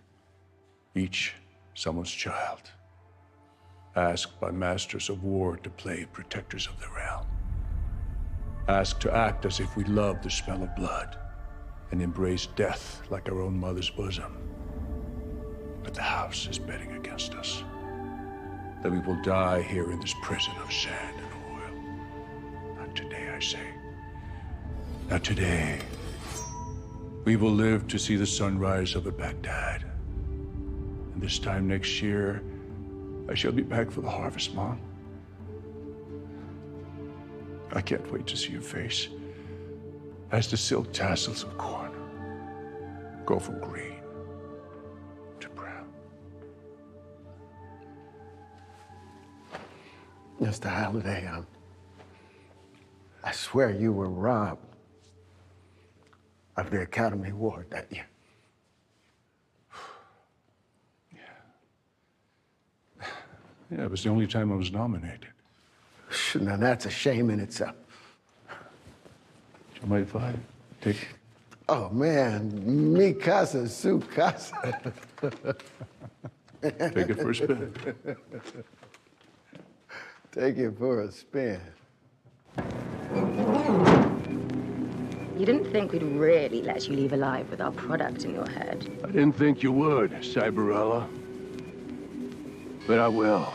each someone's child, asked by masters of war to play protectors of the realm, asked to act as if we loved the smell of blood and embrace death like our own mother's bosom. But the house is betting against us, that we will die here in this prison of sand and oil. Not today, I say. Not today. We will live to see the sunrise over Baghdad. And this time next year, I shall be back for the harvest, Mom. I can't wait to see your face as the silk tassels of corn go from green to brown. Mr. Halliday, I swear you were robbed of the Academy Award that year. Yeah, it was the only time I was nominated. Now that's a shame in itself. Do you mind if I take? Oh man, mi casa, su casa. Take it for a spin. Take it for a spin. You didn't think we'd really let you leave alive with our product in your head. I didn't think you would, Cyberella. But I will.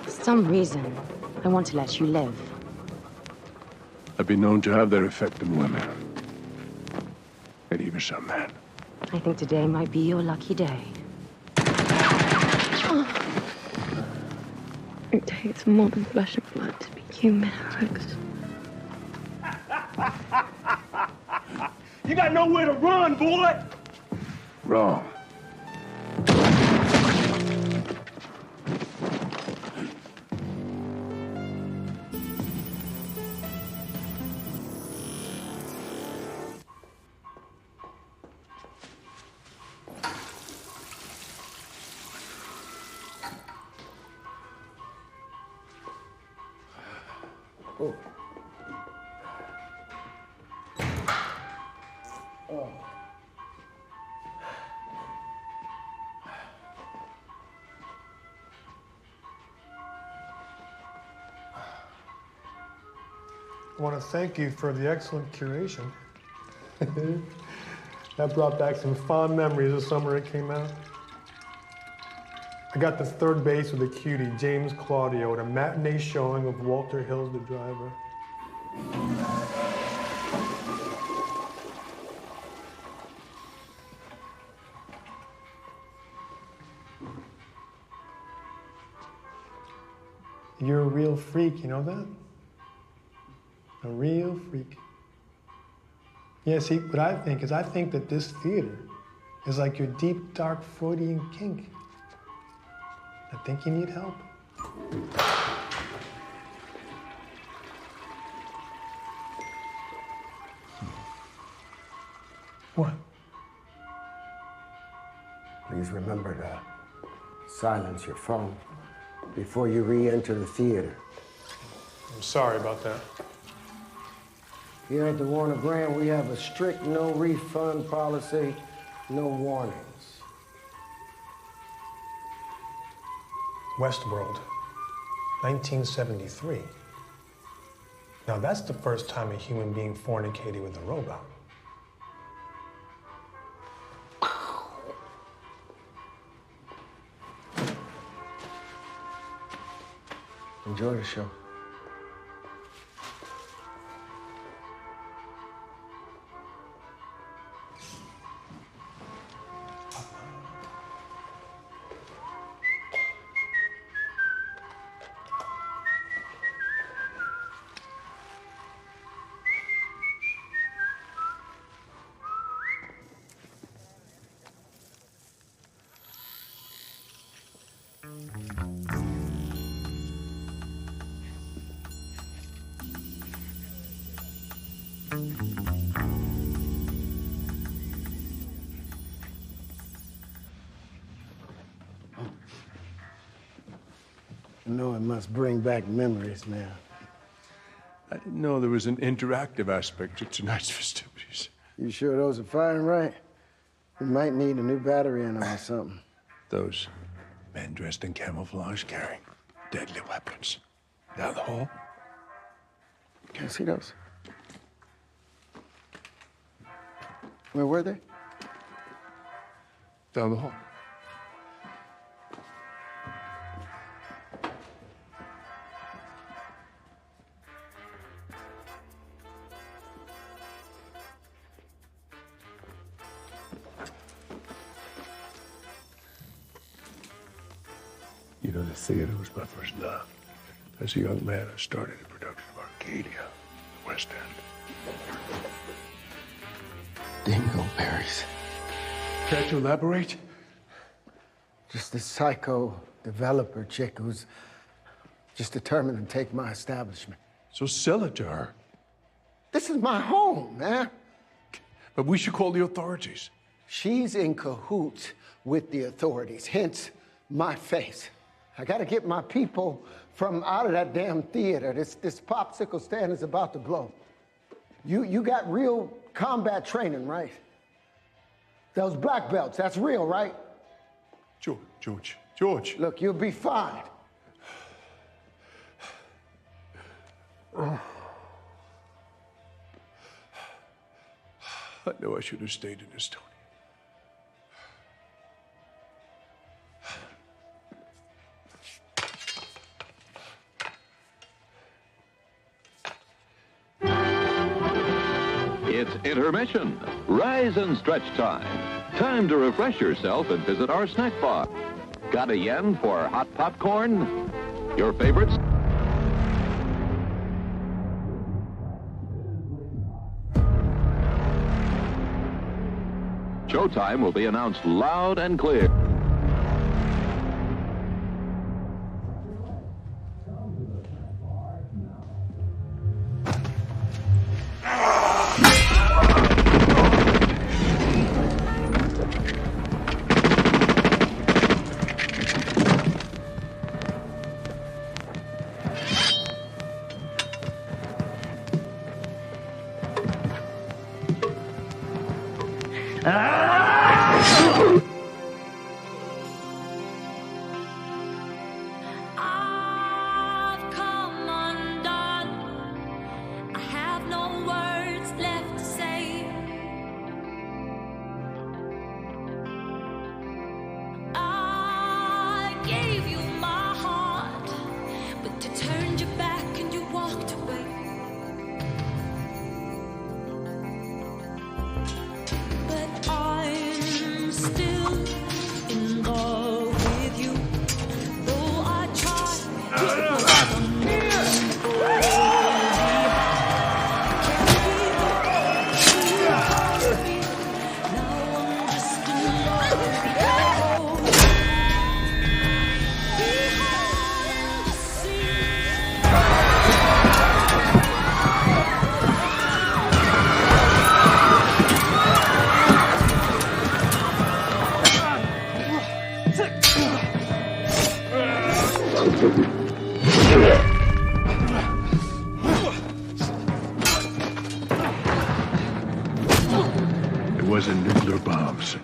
For some reason, I want to let you live. I've been known to have that effect on women. And even some men. I think today might be your lucky day. It takes more than flesh and blood to be human, Alex. You got nowhere to run, boy! Wrong. I want to thank you for the excellent curation. That brought back some fond memories of summer it came out. I got the third base with a cutie, James Claudio, at a matinee showing of Walter Hill's The Driver. You're a real freak, you know that? A real freak. Yeah, see, what I think is I think that this theater is like your deep, dark Freudian kink. I think you need help. What? Please remember to silence your phone before you re-enter the theater. I'm sorry about that. Here at the Warner Grant, we have a strict no refund policy, no warnings. Westworld, 1973. Now that's the first time a human being fornicated with a robot. Enjoy the show. You know, it must bring back memories, man. I didn't know there was an interactive aspect to tonight's festivities. You sure those are firing right? We might need a new battery in them or something. Those men dressed in camouflage carrying deadly weapons. Down the hall? Can I see those? Where were they? Down the hall. You know, the theater was my first love. As a young man, I started the production of Arcadia, West End. Dingleberries. Care to elaborate? Just this psycho developer chick who's just determined to take my establishment. So sell it to her. This is my home, man. But we should call the authorities. She's in cahoots with the authorities, hence my face. I gotta get my people from out of that damn theater. This popsicle stand is about to blow. You got real combat training, right? Those black belts, that's real, right? George. Look, you'll be fine. I know I should have stayed in this, Tony. It's intermission. Rise and stretch time. Time to refresh yourself and visit our snack bar. Got a yen for hot popcorn? Your favorites? Showtime will be announced loud and clear.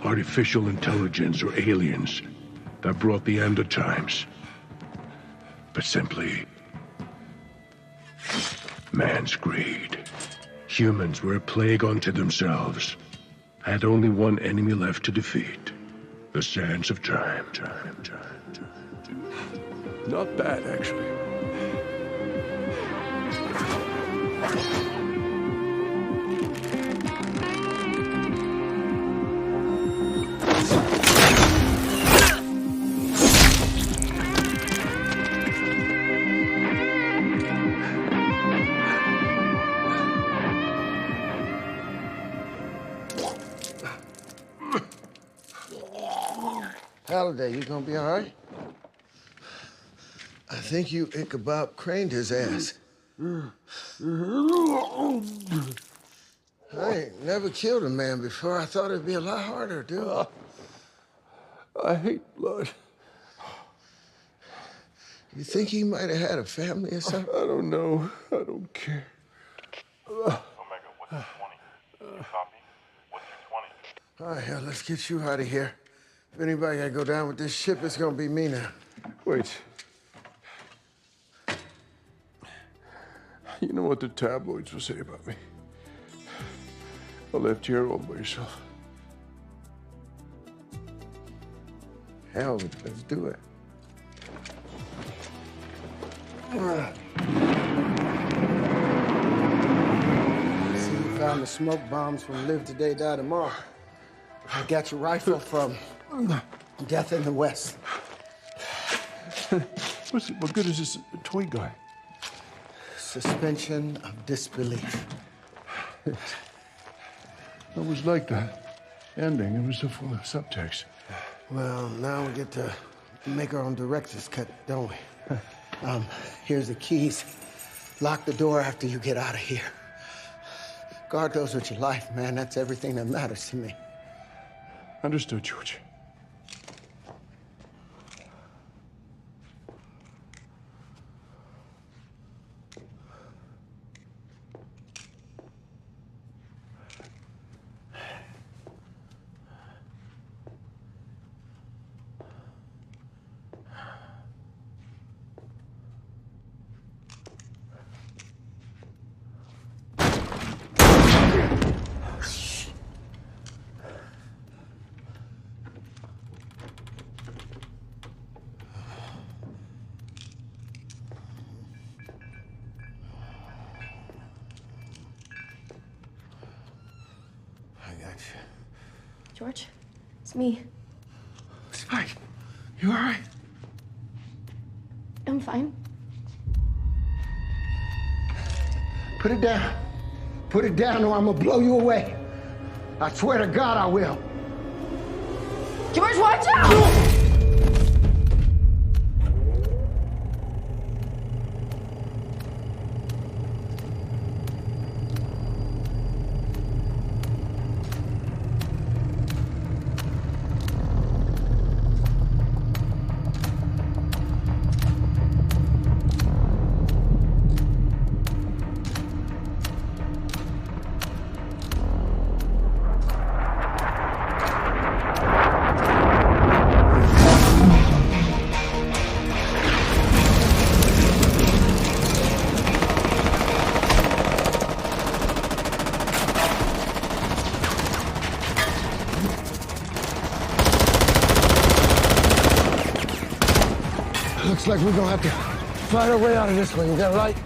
Artificial intelligence or aliens that brought the end of times, but simply man's greed. Humans were a plague unto themselves, had only one enemy left to defeat, the sands of time. Not bad, actually. Halliday, you gonna be all right? I think you Ichabod craned his ass. I ain't never killed a man before. I thought it'd be a lot harder, dude. I hate blood. You think he might have had a family or something? I don't know. I don't care. Omega, what's your 20? You copy? What's your 20? All right, hell, let's get you out of here. If anybody gotta go down with this ship, it's gonna be me now. Wait. You know what the tabloids will say about me? I left here all by yourself. Hell, let's do it. See, you found the smoke bombs from Live Today, Die Tomorrow. I got your rifle from Death in the West. What good is this toy guy? Suspension of disbelief. It was like that ending. It was so full of subtext. Well, now we get to make our own director's cut, don't we? Here's the keys. Lock the door after you get out of here. Guard those with your life, man. That's everything that matters to me. Understood, George. George, it's me. Spike, you all right? I'm fine. Put it down. Put it down or I'm gonna blow you away. I swear to God I will. George, watch out! Looks like we're gonna have to fight our way out of this one. You got right?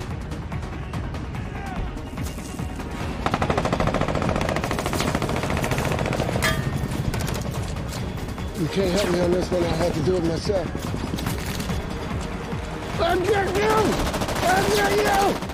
You can't help me on this one. I had to do it myself. I'll get you! I'll get you!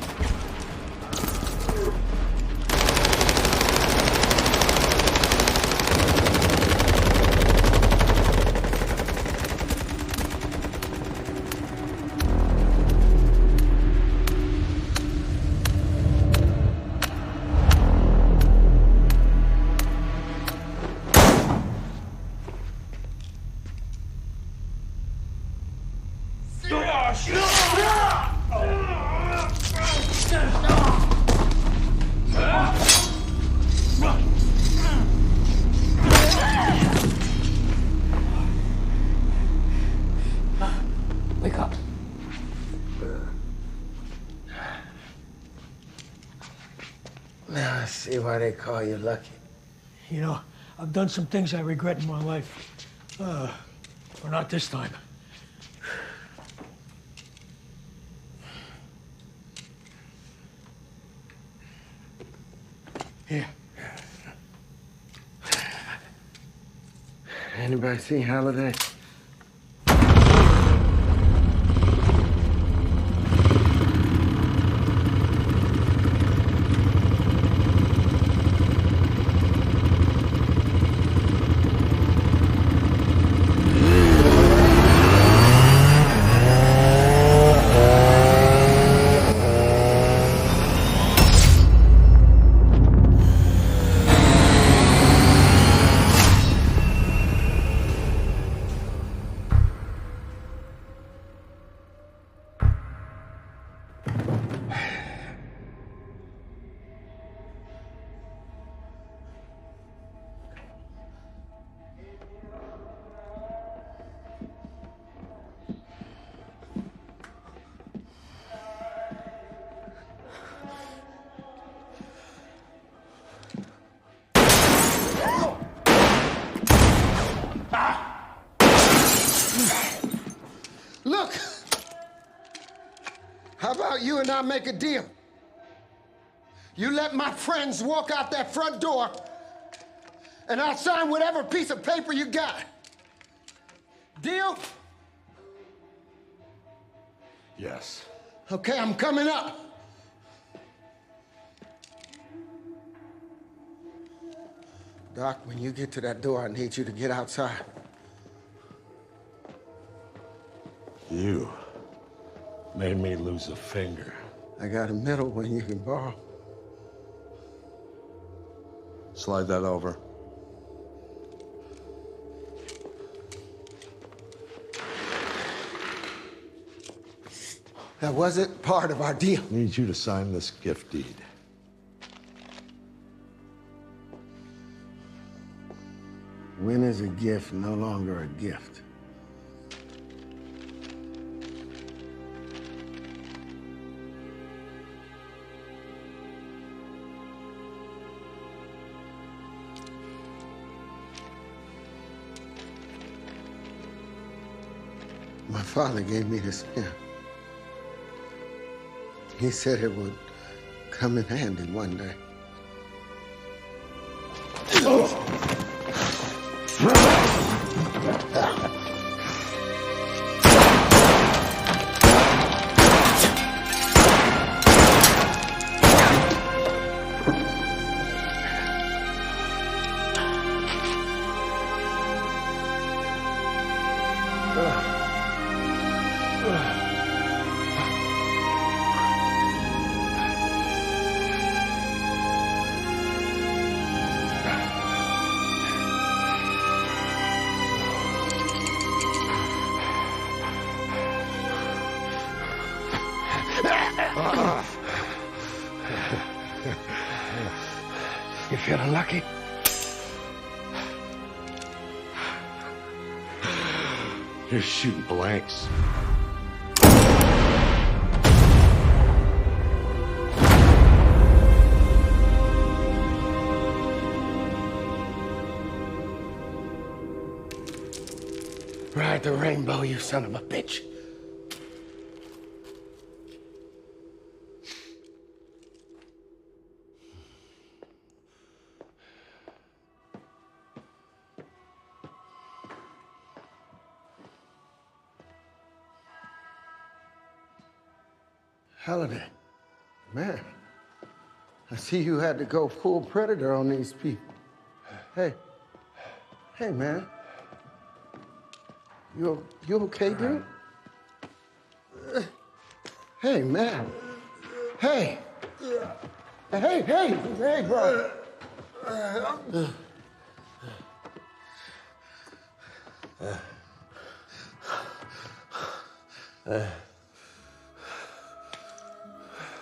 Wake up. Now I see why they call you lucky. You know, I've done some things I regret in my life. But not this time. Here. Anybody see Holiday? Look! How about you and I make a deal? You let my friends walk out that front door, and I'll sign whatever piece of paper you got. Deal? Yes. Okay, I'm coming up. Doc, when you get to that door, I need you to get outside. You made me lose a finger. I got a middle one you can borrow. Slide that over. That wasn't part of our deal. I need you to sign this gift deed. When is a gift no longer a gift? My father gave me this pen. He said it would come in handy one day. You feeling lucky? You're shooting blanks. Ride the rainbow, you son of a bitch. Halliday, man, I see you had to go full predator on these people. Hey, man, you okay, dude? Hey, man, hey, bro.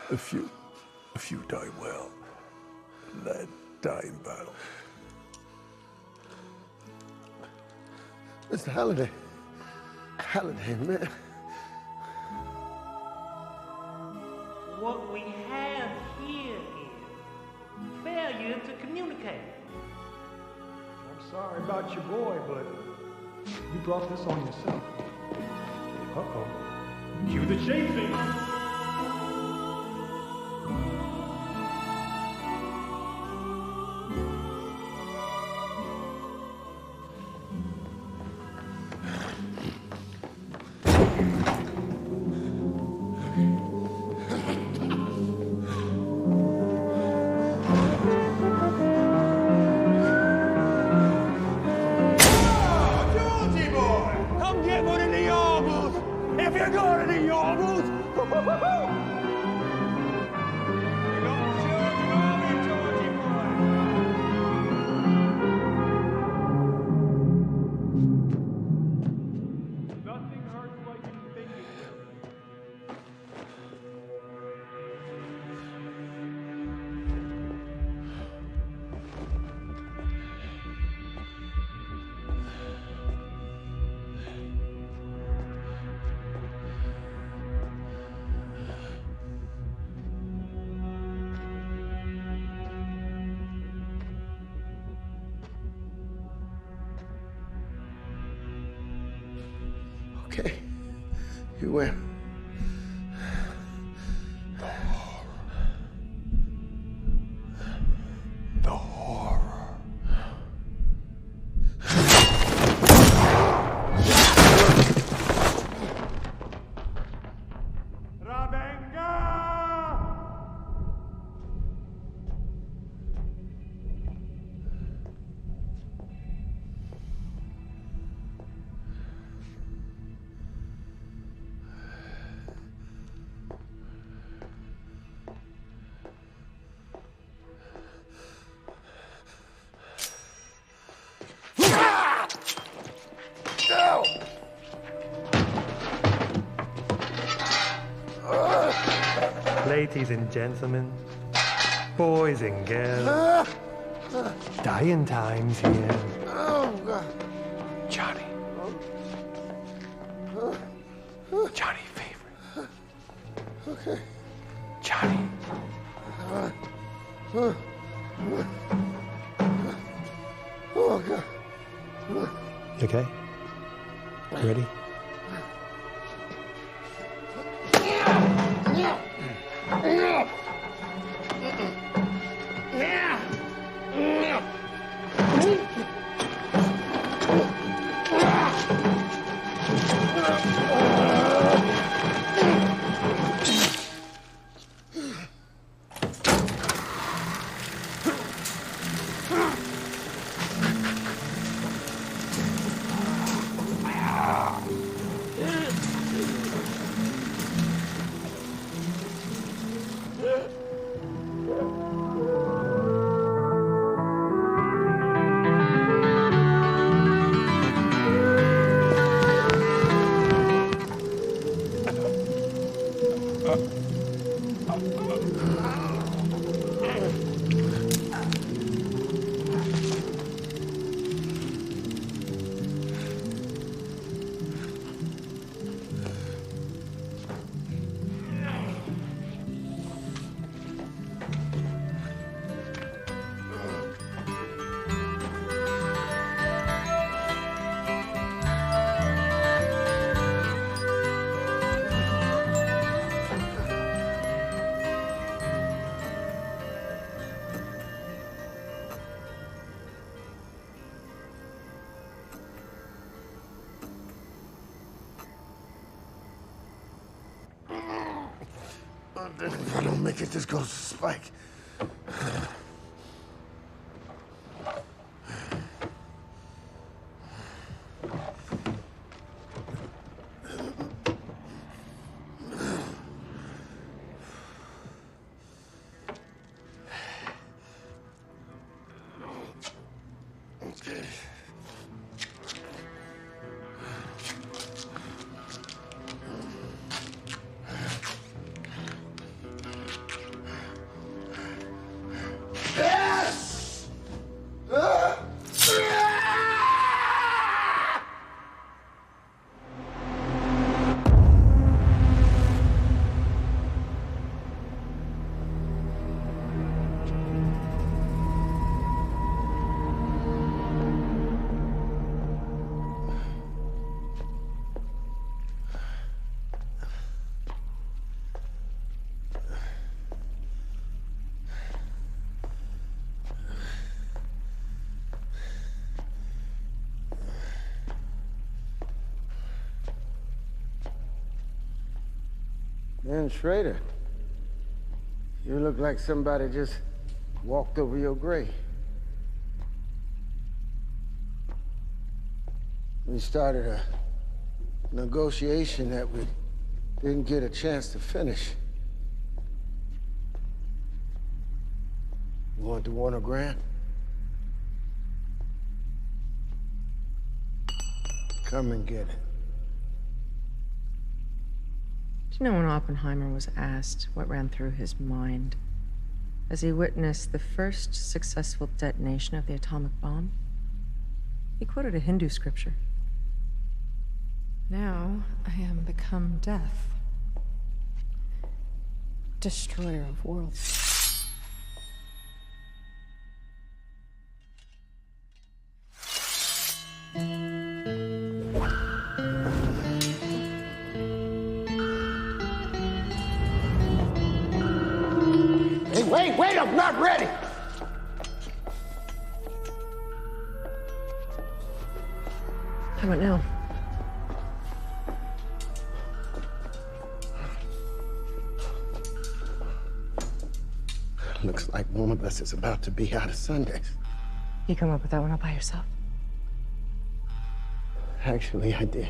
A few die well, none die in battle. Mr. Halliday, man. What we have here is failure to communicate. I'm sorry about your boy, but you brought this on yourself. Uh-oh. Cue the chasing. Okay, you win. The horror. Go! Ladies and gentlemen, boys and girls, dying times here. Oh, God. Johnny. Johnny favorite. Okay. Johnny. Oh, God. You okay? You ready? If I don't make it, this goes to Spike. Okay. Man, Schrader, you look like somebody just walked over your grave. We started a negotiation that we didn't get a chance to finish. You want the $100,000? Come and get it. Do you know when Oppenheimer was asked what ran through his mind as he witnessed the first successful detonation of the atomic bomb? He quoted a Hindu scripture. Now I am become death, destroyer of worlds. Wait, I'm not ready! How about now? Looks like one of us is about to be out of Sundays. You come up with that one all by yourself? Actually, I did.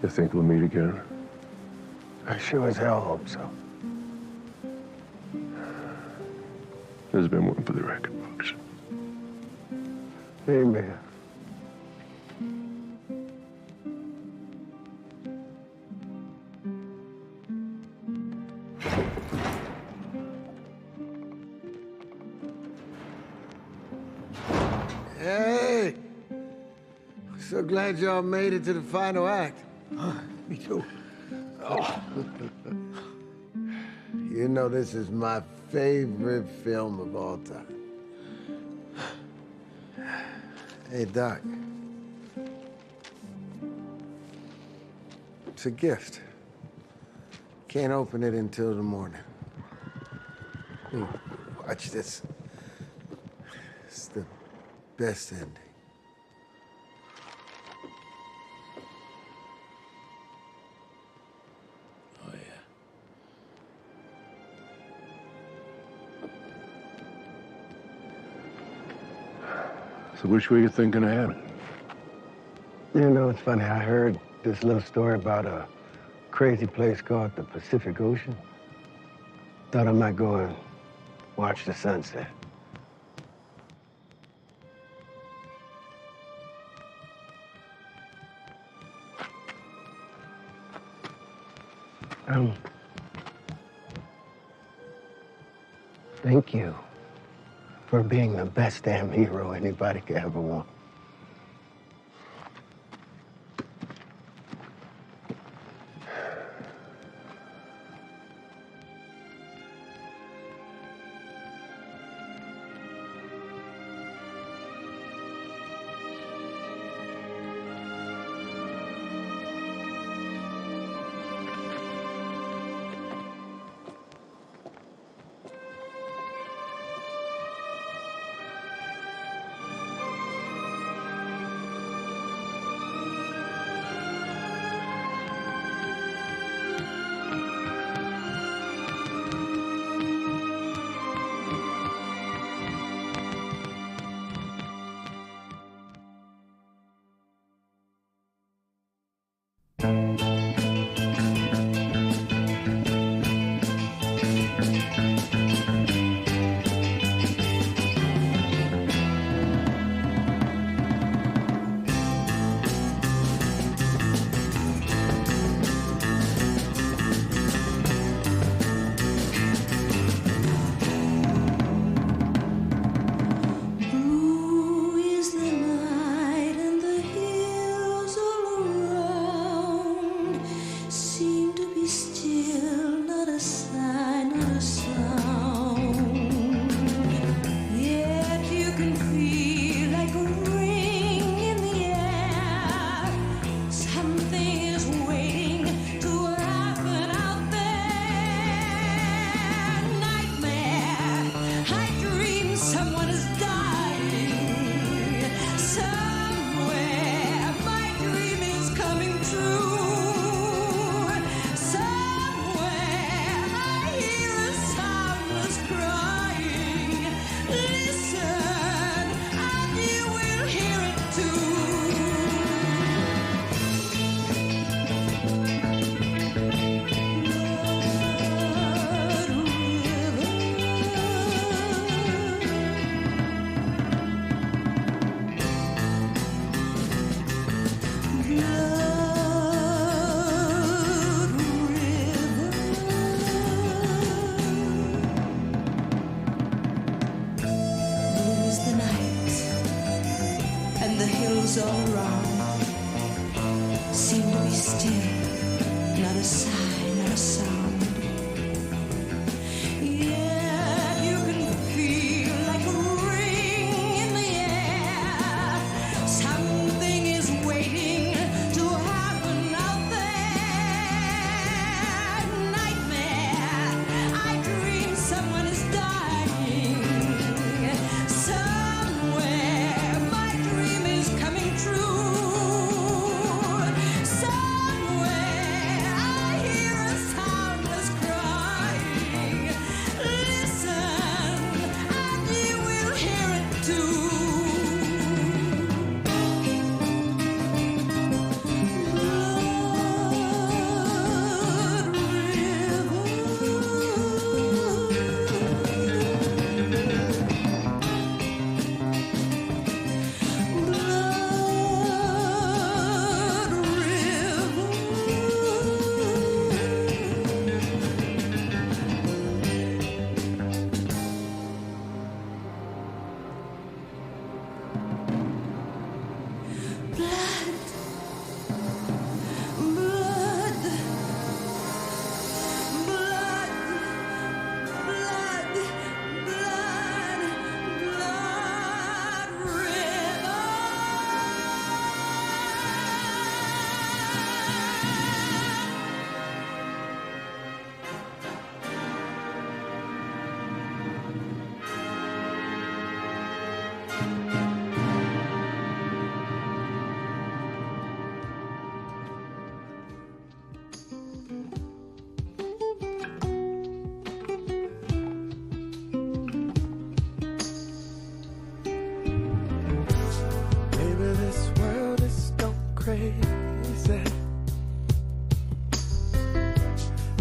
You think we'll meet again? I sure as hell hope so. There's been one for the record books. Amen. Hey! So glad y'all made it to the final act. Me too. Oh. You know, this is my favorite film of all time. Hey, Doc. It's a gift. Can't open it until the morning. Ooh, watch this. It's the best ending. So which way you thinking of heading? You know, it's funny. I heard this little story about a crazy place called the Pacific Ocean. Thought I might go and watch the sunset. Thank you for being the best damn hero anybody could ever want. a sign, not a sound. Yet you can feel like a ring in the air. Something is waiting to happen out there. Nightmare, I dream someone is dying. Somewhere my dream is coming true. All around seem to be still, not a sign, not a sound. Yet you can feel like a ring in the air. Something is waiting to happen out there. Nightmare, I dream someone is dying. Somewhere my dream is coming true. Somewhere I hear a soundless crying. Listen, and you will hear it too.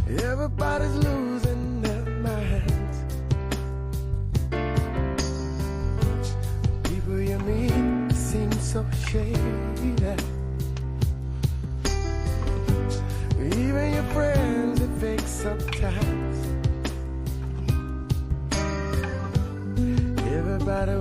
Everybody's losing their minds. People you meet seem so shady. Even your friends are fake sometimes. Everybody